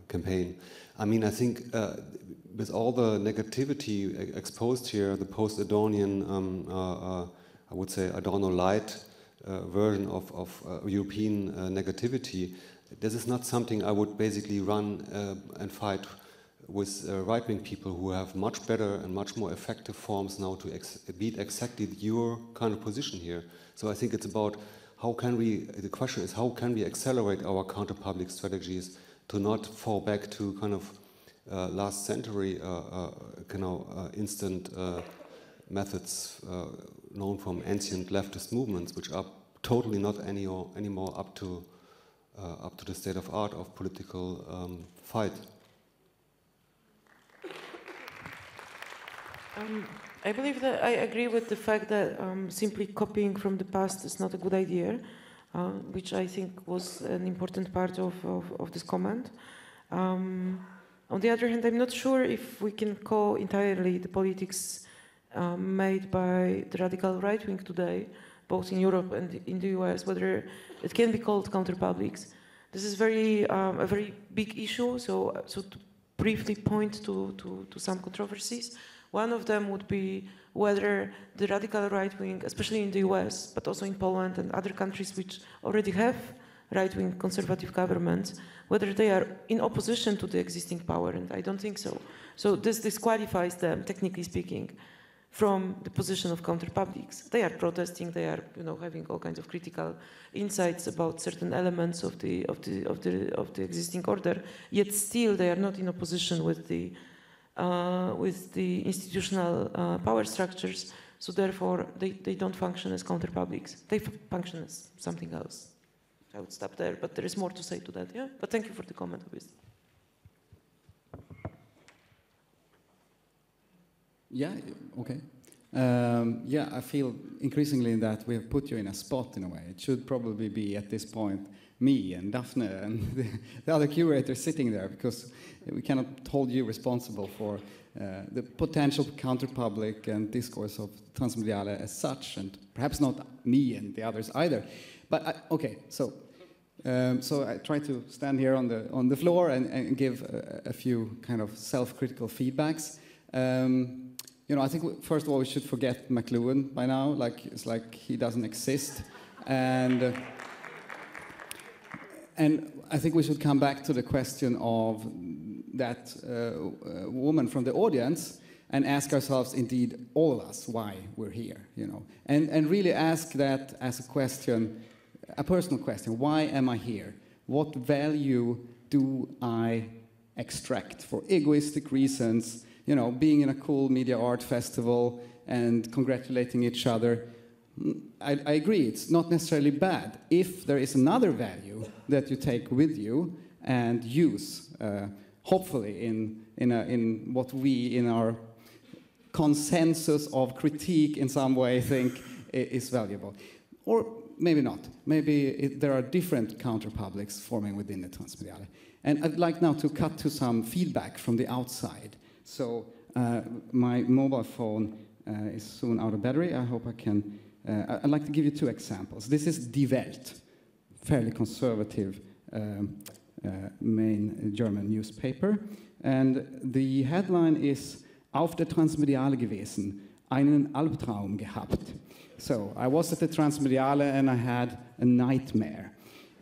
campaign. I mean, I think with all the negativity exposed here, the post-Adornian, I would say Adorno-light version of European negativity, this is not something I would basically run and fight with right-wing people who have much better and much more effective forms now to beat exactly your kind of position here. So I think it's about how can we, the question is how can we accelerate our counter-public strategies to not fall back to kind of last century instant methods known from ancient leftist movements, which are totally not anymore up to the state of art of political fight. I believe that I agree with the fact that simply copying from the past is not a good idea, which I think was an important part of this comment. On the other hand, I'm not sure if we can call entirely the politics made by the radical right wing today, both in Europe and in the US, whether it can be called counterpublics. This is a very big issue, so to briefly point to some controversies. One of them would be whether the radical right wing, especially in the US, but also in Poland and other countries which already have right-wing conservative governments, whether they are in opposition to the existing power, and I don't think so. So this disqualifies them, technically speaking, from the position of counterpublics. They are protesting, they are, having all kinds of critical insights about certain elements of the existing order, yet still they are not in opposition with the institutional power structures, so therefore they don't function as counterpublics. They function as something else. I would stop there, but there is more to say to that, yeah? But thank you for the comment, obviously. Yeah, okay. Yeah, I feel increasingly that we have put you in a spot in a way. It should probably be at this point me and Daphne and the other curators sitting there, because we cannot hold you responsible for the potential counterpublic and discourse of transmediale as such, and perhaps not me and the others either. But okay, so I try to stand here on the floor and give a few kind of self-critical feedbacks. I think first of all we should forget McLuhan by now. It's like he doesn't exist, and I think we should come back to the question of that woman from the audience and ask ourselves, indeed, all of us, why we're here, and really ask that as a question, a personal question. Why am I here? What value do I extract for egoistic reasons, you know, being in a cool media art festival and congratulating each other. I agree, it's not necessarily bad if there is another value that you take with you and use, hopefully in what we, in our consensus of critique in some way, think is valuable. Or maybe not. Maybe there are different counterpublics forming within the transmediale. And I'd like now to cut to some feedback from the outside. So my mobile phone is soon out of battery. I hope I can... I'd like to give you two examples. This is Die Welt, fairly conservative main German newspaper. And the headline is Auf der Transmediale gewesen, einen Albtraum gehabt. So I was at the Transmediale and I had a nightmare.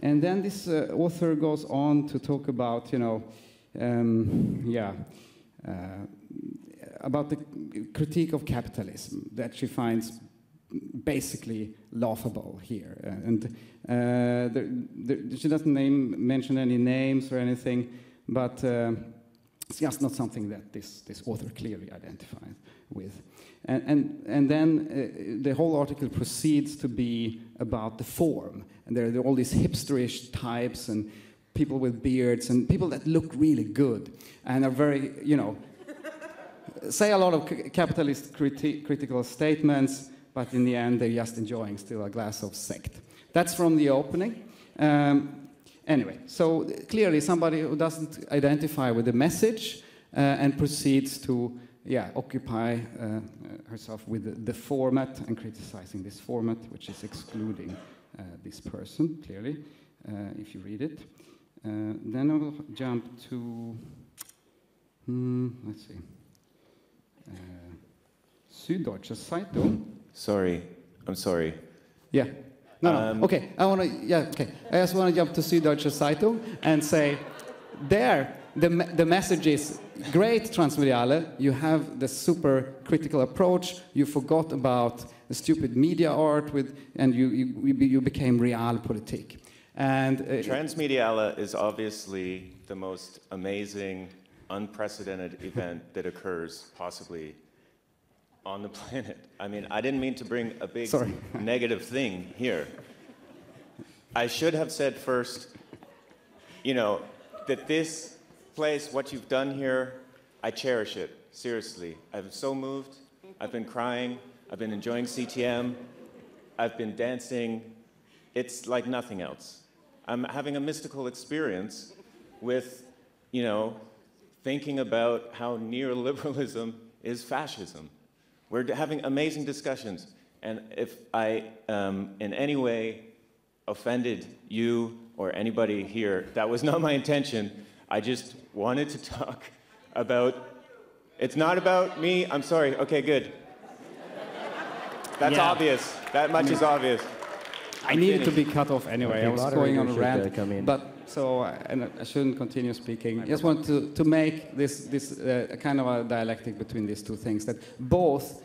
And then this author goes on to talk about, you know, about the critique of capitalism that she finds basically laughable here. And she doesn't mention any names or anything, but it's just not something that this author clearly identifies with. And then the whole article proceeds to be about the form. And there are all these hipsterish types and people with beards and people that look really good and are very, you know, say a lot of capitalist critical statements, but in the end they're just enjoying still a glass of sect. That's from the opening. Anyway, so clearly somebody who doesn't identify with the message and proceeds to occupy herself with the format and criticizing this format, which is excluding this person, clearly, if you read it. Then I will jump to, let's see, Süddeutsche Zeitung. Sorry, I'm sorry. Yeah. No. Okay. I just want to jump to Süddeutsche Zeitung and say, there, the message is great, transmediale. You have the super critical approach. You forgot about the stupid media art and you became realpolitik. And transmediale is obviously the most amazing, unprecedented event that occurs possibly on the planet. I mean, I didn't mean to bring a big negative thing here. I should have said first, you know, that this place, what you've done here, I cherish it, seriously. I'm so moved. I've been crying. I've been enjoying CTM. I've been dancing. It's like nothing else. I'm having a mystical experience with, you know, thinking about how neoliberalism is fascism. We're having amazing discussions, and if I in any way offended you or anybody here, that was not my intention. I just wanted to talk about, it's not about me, I'm sorry, okay, good. That's obvious, that much is obvious. I needed to be cut off anyway, I was going on a rant, but so, and I shouldn't continue speaking. I just want to make this kind of a dialectic between these two things, that both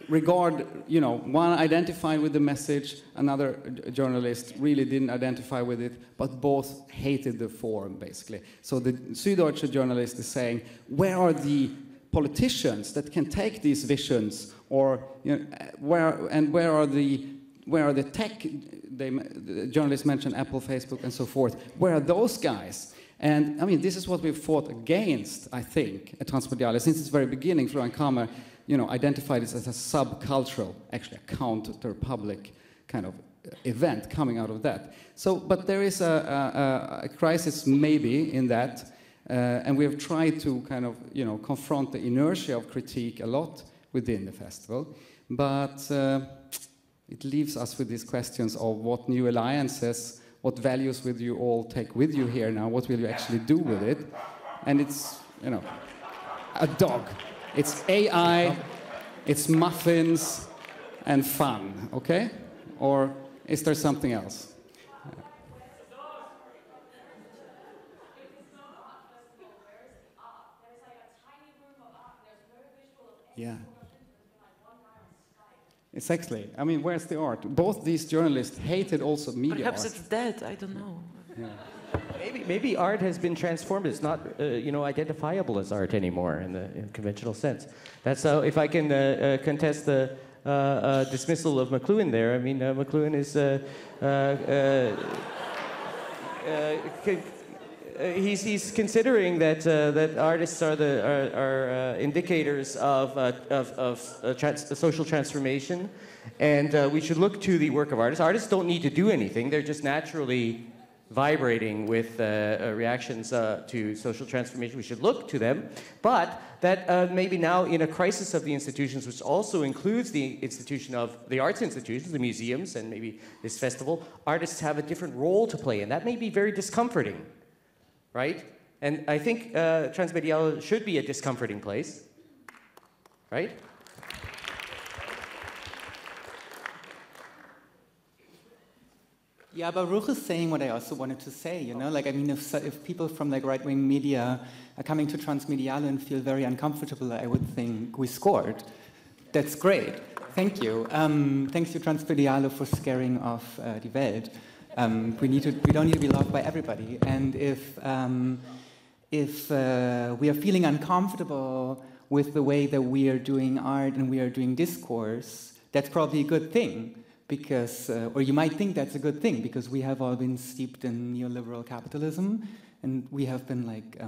regard, you know, one identified with the message, another journalist really didn't identify with it, but both hated the form, basically. So the Süddeutsche journalist is saying, where are the politicians that can take these visions, or, you know, where are the tech? The journalists mentioned Apple, Facebook, and so forth. Where are those guys? And I mean, this is what we've fought against, I think, at Transmediale. Since its very beginning, Florian Kramer, you know, identified this as a subcultural, actually a counter-public kind of event coming out of that. So, but there is a crisis maybe in that, and we have tried to kind of, you know, confront the inertia of critique a lot within the festival, but it leaves us with these questions of what new alliances, what values will you all take with you here now, what will you actually do with it? And it's, you know, a dog. It's AI, it's muffins, and fun, okay? Or is there something else? Yeah. Exactly. I mean, where's the art? Both these journalists hated also media Perhaps art. it's dead, I don't know. Yeah. Maybe art has been transformed. It's not, identifiable as art anymore in the conventional sense. That's how. If I can contest the dismissal of McLuhan there. I mean, McLuhan is he's considering that artists are indicators of social transformation, and we should look to the work of artists. Artists don't need to do anything; they're just naturally vibrating with reactions to social transformation. We should look to them, but that maybe now in a crisis of the institutions, which also includes the institution of the arts institutions, the museums, and maybe this festival, artists have a different role to play, and that may be very discomforting, right? And I think transmediale should be a discomforting place, right? Yeah, Baruch is saying what I also wanted to say, you know? Like, I mean, if people from like right-wing media are coming to transmediale and feel very uncomfortable, I would think we scored. That's great. Thank you. Thanks to transmediale for scaring off die Welt. We don't need to be loved by everybody. And if we are feeling uncomfortable with the way that we are doing art and we are doing discourse, that's probably a good thing. Because, or you might think that's a good thing, because we have all been steeped in neoliberal capitalism, and we have been like,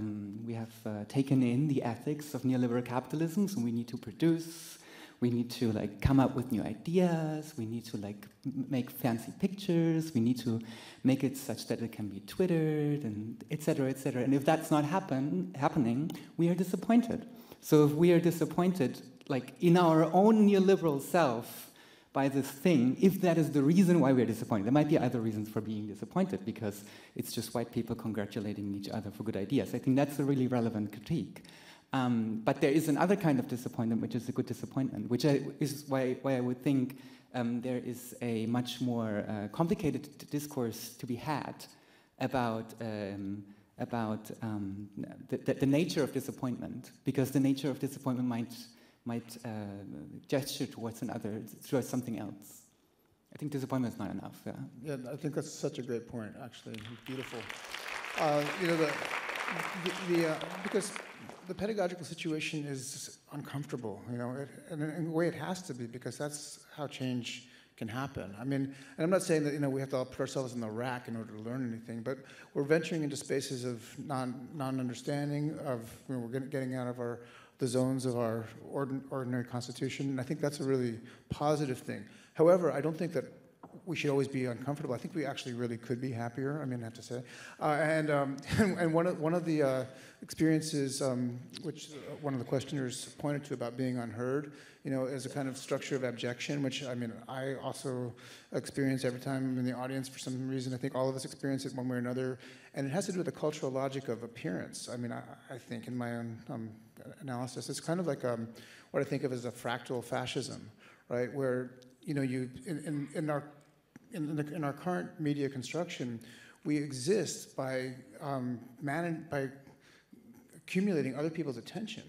we have taken in the ethics of neoliberal capitalism, so we need to produce, we need to like come up with new ideas, we need to like make fancy pictures, we need to make it such that it can be Twittered, and et cetera, et cetera. And if that's not happening, we are disappointed. So if we are disappointed, like in our own neoliberal self, by this thing, if that is the reason why we're disappointed. There might be other reasons for being disappointed, because it's just white people congratulating each other for good ideas. I think that's a really relevant critique. But there is another kind of disappointment, which is a good disappointment, which is why I would think there is a much more complicated discourse to be had about the nature of disappointment, because the nature of disappointment might gesture towards something else. I think disappointment is not enough. Yeah. Yeah, I think that's such a great point. Actually, beautiful. Because the pedagogical situation is uncomfortable. And in a way it has to be, because that's how change can happen. I mean, and I'm not saying that we have to all put ourselves in the rack in order to learn anything, but we're venturing into spaces of non-understanding. We're getting out of the zones of our ordinary constitution, and I think that's a really positive thing. However, I don't think that we should always be uncomfortable. I think we actually really could be happier, I mean, I have to say. And one of the experiences which one of the questioners pointed to about being unheard, is a kind of structure of abjection, which, I mean, I also experience every time I'm in the audience for some reason. I think all of us experience it one way or another. And it has to do with the cultural logic of appearance. I mean, I think in my own analysis, it's kind of like what I think of as a fractal fascism, right? Where, in our current media construction, we exist by accumulating other people's attention.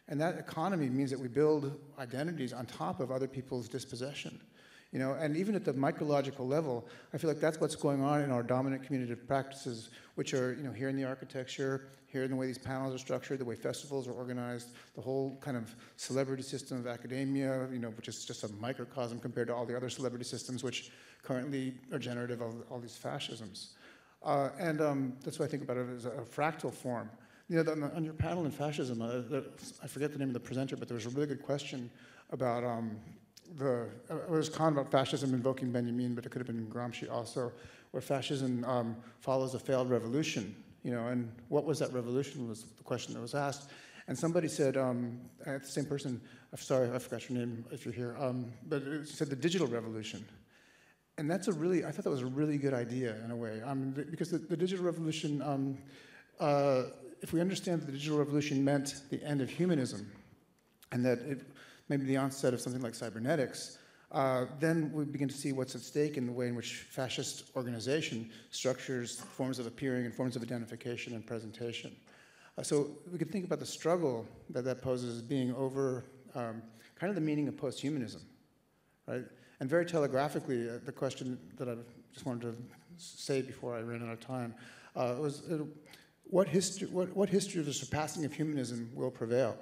And that economy means that we build identities on top of other people's dispossession. And even at the micrological level, I feel like that's what's going on in our dominant communicative practices, which are, here in the architecture, here in the way these panels are structured, the way festivals are organized, the whole kind of celebrity system of academia, which is just a microcosm compared to all the other celebrity systems, which currently are generative of all these fascisms. That's what I think about it as a fractal form. On your panel in fascism, I forget the name of the presenter, but there was a really good question about it was Khan about fascism invoking Benjamin, but it could have been Gramsci also, where fascism follows a failed revolution, and what was that revolution was the question that was asked. And somebody said, the same person, I'm sorry, I forgot your name if you're here, but it said the digital revolution. And that's I thought that was a really good idea in a way, because the digital revolution, if we understand that the digital revolution meant the end of humanism, and that it maybe the onset of something like cybernetics, then we begin to see what's at stake in the way in which fascist organization structures forms of appearing and forms of identification and presentation. So we could think about the struggle that poses as being over kind of the meaning of post-humanism, right? And very telegraphically, the question that I just wanted to say before I ran out of time, What history of the surpassing of humanism will prevail?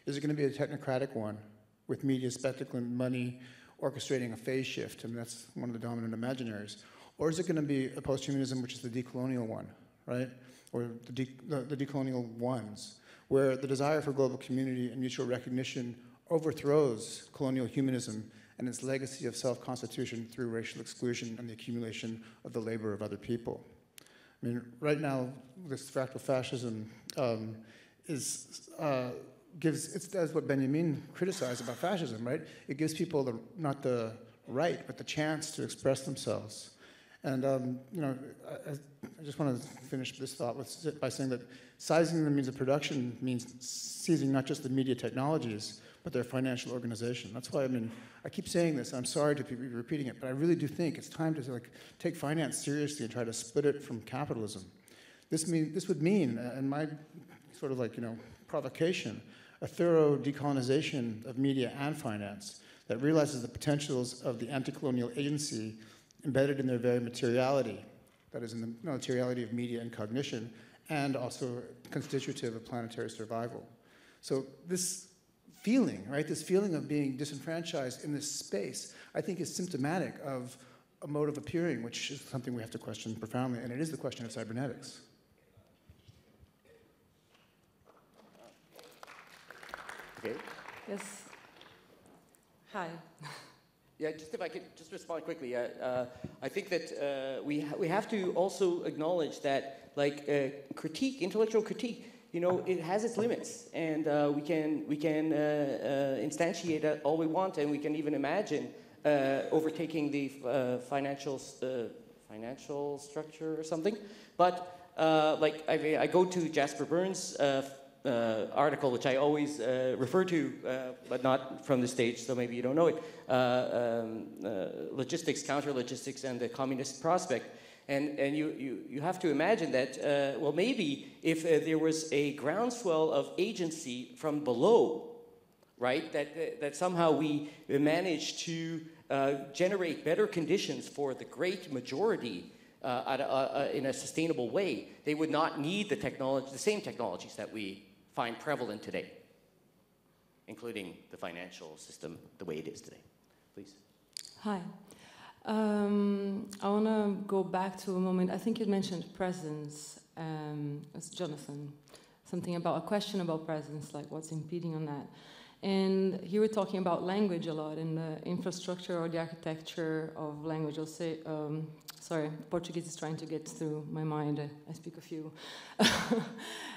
Is it going to be a technocratic one with media spectacle and money orchestrating a phase shift? I mean, that's one of the dominant imaginaries. Or is it going to be a post-humanism, which is the decolonial one, right? Or the decolonial ones, where the desire for global community and mutual recognition overthrows colonial humanism and its legacy of self-constitution through racial exclusion and the accumulation of the labor of other people. I mean, right now, this fractal fascism does what Benjamin criticized about fascism, right? It gives people not the right, but the chance to express themselves. And you know, I just want to finish this thought by saying that sizing the means of production means seizing not just the media technologies, but their financial organization. That's why, I mean, I keep saying this, I'm sorry to be repeating it, but I really do think it's time to take finance seriously and try to split it from capitalism. This would mean, in my sort of provocation, a thorough decolonization of media and finance that realizes the potentials of the anti-colonial agency embedded in their very materiality, that is in the materiality of media and cognition, and also constitutive of planetary survival. So this feeling, right, this feeling of being disenfranchised in this space, I think is symptomatic of a mode of appearing, which is something we have to question profoundly, and it is the question of cybernetics. Okay. Yes. Hi. Yeah, just if I could just respond quickly. I think that we have to also acknowledge that, critique, intellectual critique, you know, it has its limits, and we can instantiate all we want, and we can even imagine overtaking the financial structure or something. But I go to Jasper Byrne's article, which I always refer to, but not from the stage, so maybe you don't know it, Logistics, Counter-Logistics, and the Communist Prospect. And you have to imagine that, well, maybe if there was a groundswell of agency from below, right, that somehow we managed to generate better conditions for the great majority in a sustainable way, they would not need the same technologies that we find prevalent today, including the financial system the way it is today. Please. Hi. I want to go back to a moment. I think you mentioned presence, as Jonathan, something about a question about presence, like what's impeding on that. And you were talking about language a lot, and the infrastructure or the architecture of language. I'll say, sorry, Portuguese is trying to get through my mind. I speak a few.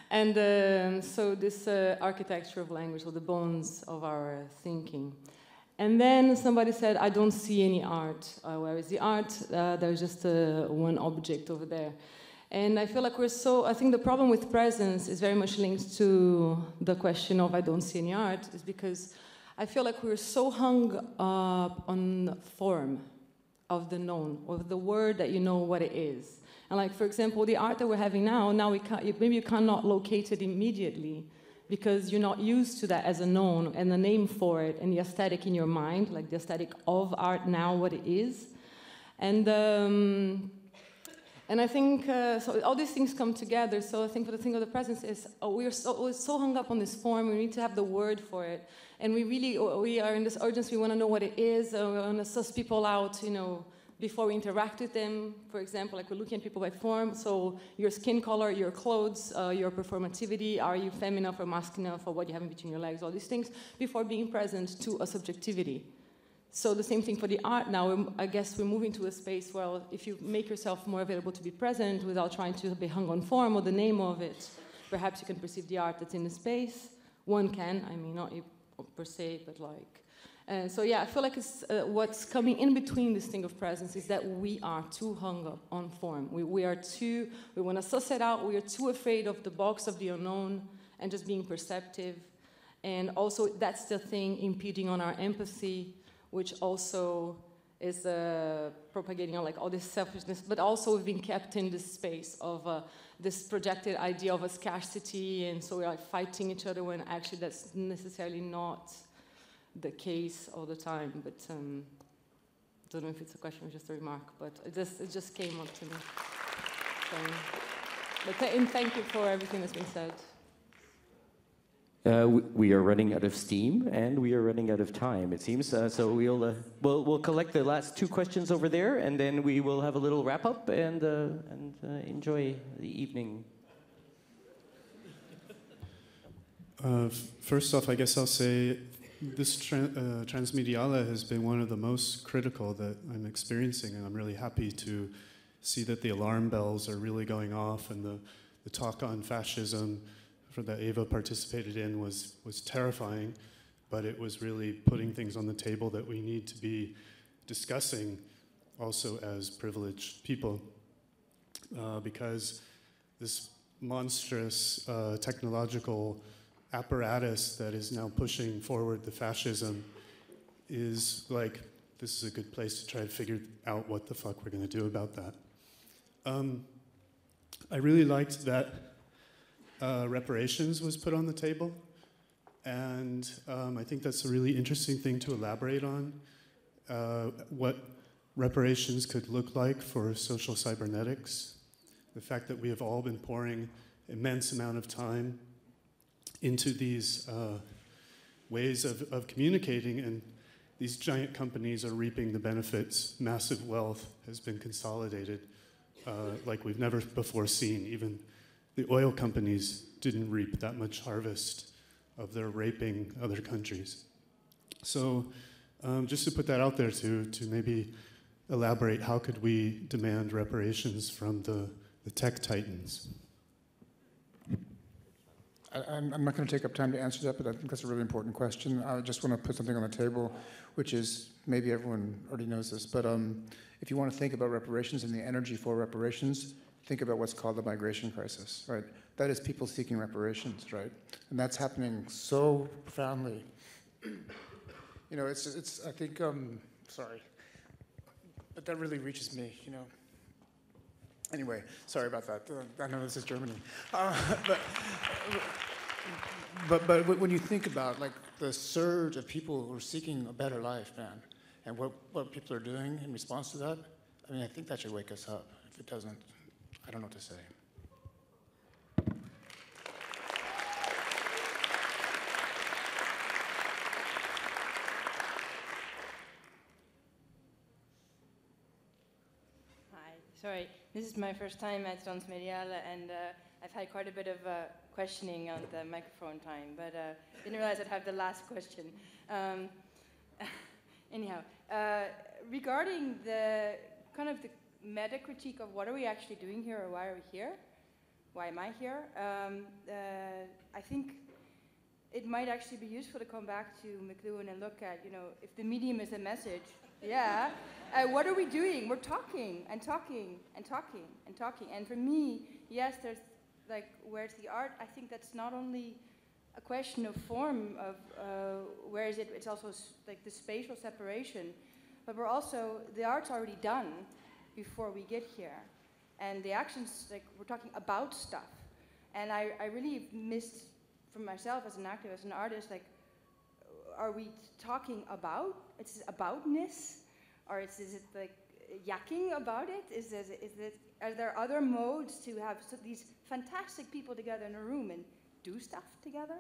And so this architecture of language, or the bones of our thinking. And then somebody said, I don't see any art. Where is the art? There's just one object over there. And I feel like I think the problem with presence is very much linked to the question of I don't see any art, is because I feel like we're so hung up on form of the known, of the word that you know what it is. And like, for example, the art that we're having now maybe you cannot locate it immediately because you're not used to that as a known and the name for it and the aesthetic in your mind, like the aesthetic of art now, what it is. And I think, so all these things come together. So I think the thing of the presence is, we're so hung up on this form, we need to have the word for it. And we are in this urgency, we want to know what it is, we want to suss people out, you know, before we interact with them. For example, like we're looking at people by form, so your skin color, your clothes, your performativity, are you feminine or masculine for what you have in between your legs, all these things, before being present to a subjectivity. So the same thing for the art now. I guess we're moving to a space where if you make yourself more available to be present without trying to be hung on form or the name of it, perhaps you can perceive the art that's in the space. One can, I mean, not per se, but like. So yeah, I feel like it's, what's coming in between this thing of presence is that we are too hung up on form. We want to suss it out, we are too afraid of the box of the unknown and just being perceptive. And also that's the thing impeding on our empathy, which also is propagating on like all this selfishness, but also we've been kept in this space of this projected idea of a scarcity, and so we're like fighting each other when actually that's necessarily not the case all the time. But don't know if it's a question or just a remark, but it just came up to me. So, But thank you for everything that's been said. We are running out of steam, and we are running out of time, it seems. So we'll collect the last two questions over there, and then we will have a little wrap up and enjoy the evening. First off, I guess I'll say this transmediale has been one of the most critical that I'm experiencing, and I'm really happy to see that the alarm bells are really going off, and the talk on fascism that Eva participated in was terrifying, but it was really putting things on the table that we need to be discussing also as privileged people, because this monstrous technological apparatus that is now pushing forward the fascism is like, this is a good place to try to figure out what the fuck we're going to do about that. I really liked that reparations was put on the table, and I think that's a really interesting thing to elaborate on, what reparations could look like for social cybernetics. The fact that we have all been pouring immense amount of time into these ways of communicating, and these giant companies are reaping the benefits. Massive wealth has been consolidated like we've never before seen. Even the oil companies didn't reap that much harvest of their raping other countries. So just to put that out there to maybe elaborate, how could we demand reparations from the tech titans? I'm not going to take up time to answer that, but I think that's a really important question. I just want to put something on the table, which is, maybe everyone already knows this, but if you want to think about reparations and the energy for reparations, think about what's called the migration crisis, right? That is people seeking reparations, right? And that's happening so profoundly. You know, it's I think, sorry, but that really reaches me, you know. Anyway, sorry about that. I know this is Germany. But when you think about like the surge of people who are seeking a better life, man, and what people are doing in response to that, I mean, I think that should wake us up. If it doesn't, I don't know what to say. Sorry, this is my first time at Transmediale, and I've had quite a bit of questioning on the microphone time, but didn't realize I'd have the last question. Anyhow, regarding the kind of the meta critique of what are we actually doing here, or why are we here? Why am I here? I think it might actually be useful to come back to McLuhan and look at, you know, if the medium is a message, yeah, what are we doing? We're talking and talking and talking and talking. And for me, yes, there's like, where's the art? I think that's not only a question of form of where is it, it's also like the spatial separation, but we're also, the art's already done before we get here. And the actions, like, we're talking about stuff. And I really missed, for myself as an activist, as an artist, like, are we talking about? It's aboutness? Or is it like yakking about it? Are there other modes to have these fantastic people together in a room and do stuff together?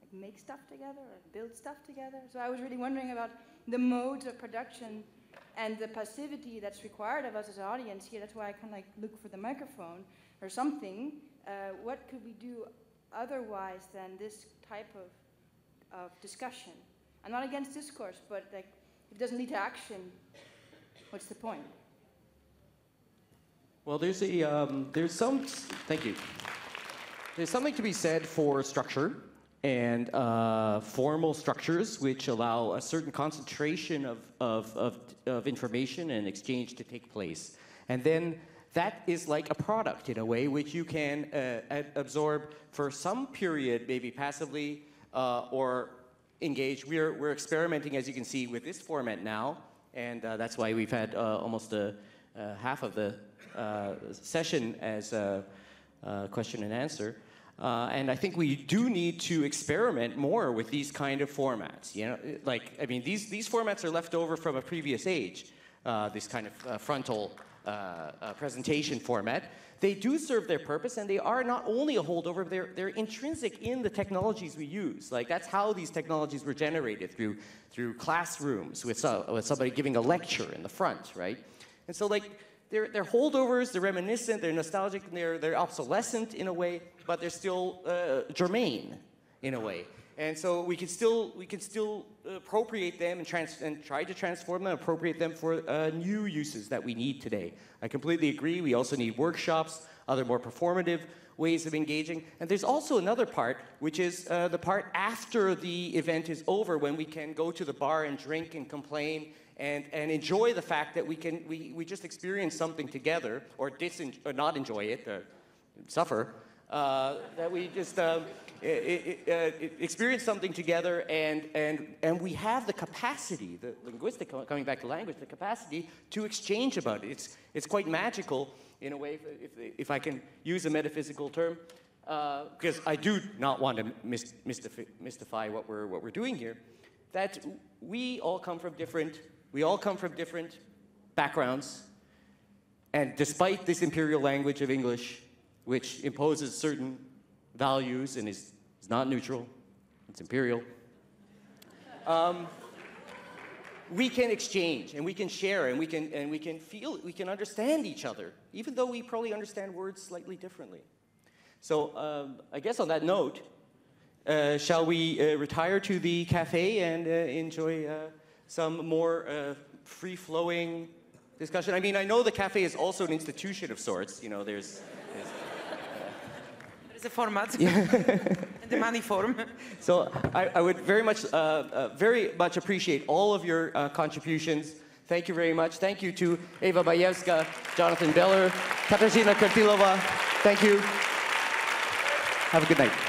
Like make stuff together or build stuff together? So I was really wondering about the modes of production and the passivity that's required of us as an audience here. That's why I kind of like look for the microphone or something. What could we do otherwise than this type of discussion? I'm not against discourse, but like, if it doesn't lead to action, what's the point? Well, there's thank you. There's something to be said for structure and formal structures which allow a certain concentration of information and exchange to take place. And then that is like a product in a way which you can absorb for some period, maybe passively or engage. We're experimenting, as you can see, with this format now, and that's why we've had almost half of the session as a question and answer. And I think we do need to experiment more with these kind of formats. You know, like, I mean, these formats are left over from a previous age. This kind of frontal presentation format, they do serve their purpose, and they are not only a holdover, they're intrinsic in the technologies we use. Like, that's how these technologies were generated, through classrooms with somebody giving a lecture in the front, right? And so, like, they're holdovers, they're reminiscent, they're nostalgic, and they're obsolescent in a way, but they're still germane in a way. And so we can still appropriate them and try to transform them, appropriate them for new uses that we need today. I completely agree. We also need workshops, other more performative ways of engaging. And there's also another part, which is the part after the event is over, when we can go to the bar and drink and complain and enjoy the fact that we just experience something together, or not enjoy it, suffer, that we just experience something together, and we have the capacity, the linguistic, coming back to language, the capacity to exchange about it. It's quite magical in a way, if I can use a metaphysical term, because I do not want to mystify what we're doing here. That we all come from different backgrounds, and despite this imperial language of English, which imposes certain values and is not neutral, it's imperial, we can exchange and we can share and we can feel, we can understand each other, even though we probably understand words slightly differently. So I guess on that note, shall we retire to the cafe and enjoy some more free-flowing discussion? I mean, I know the cafe is also an institution of sorts. You know, there's a format, and the money form. So I would very much appreciate all of your contributions. Thank you very much. Thank you to Eva Majewska, Jonathan Beller, Katerina Krtilova. Thank you. Have a good night.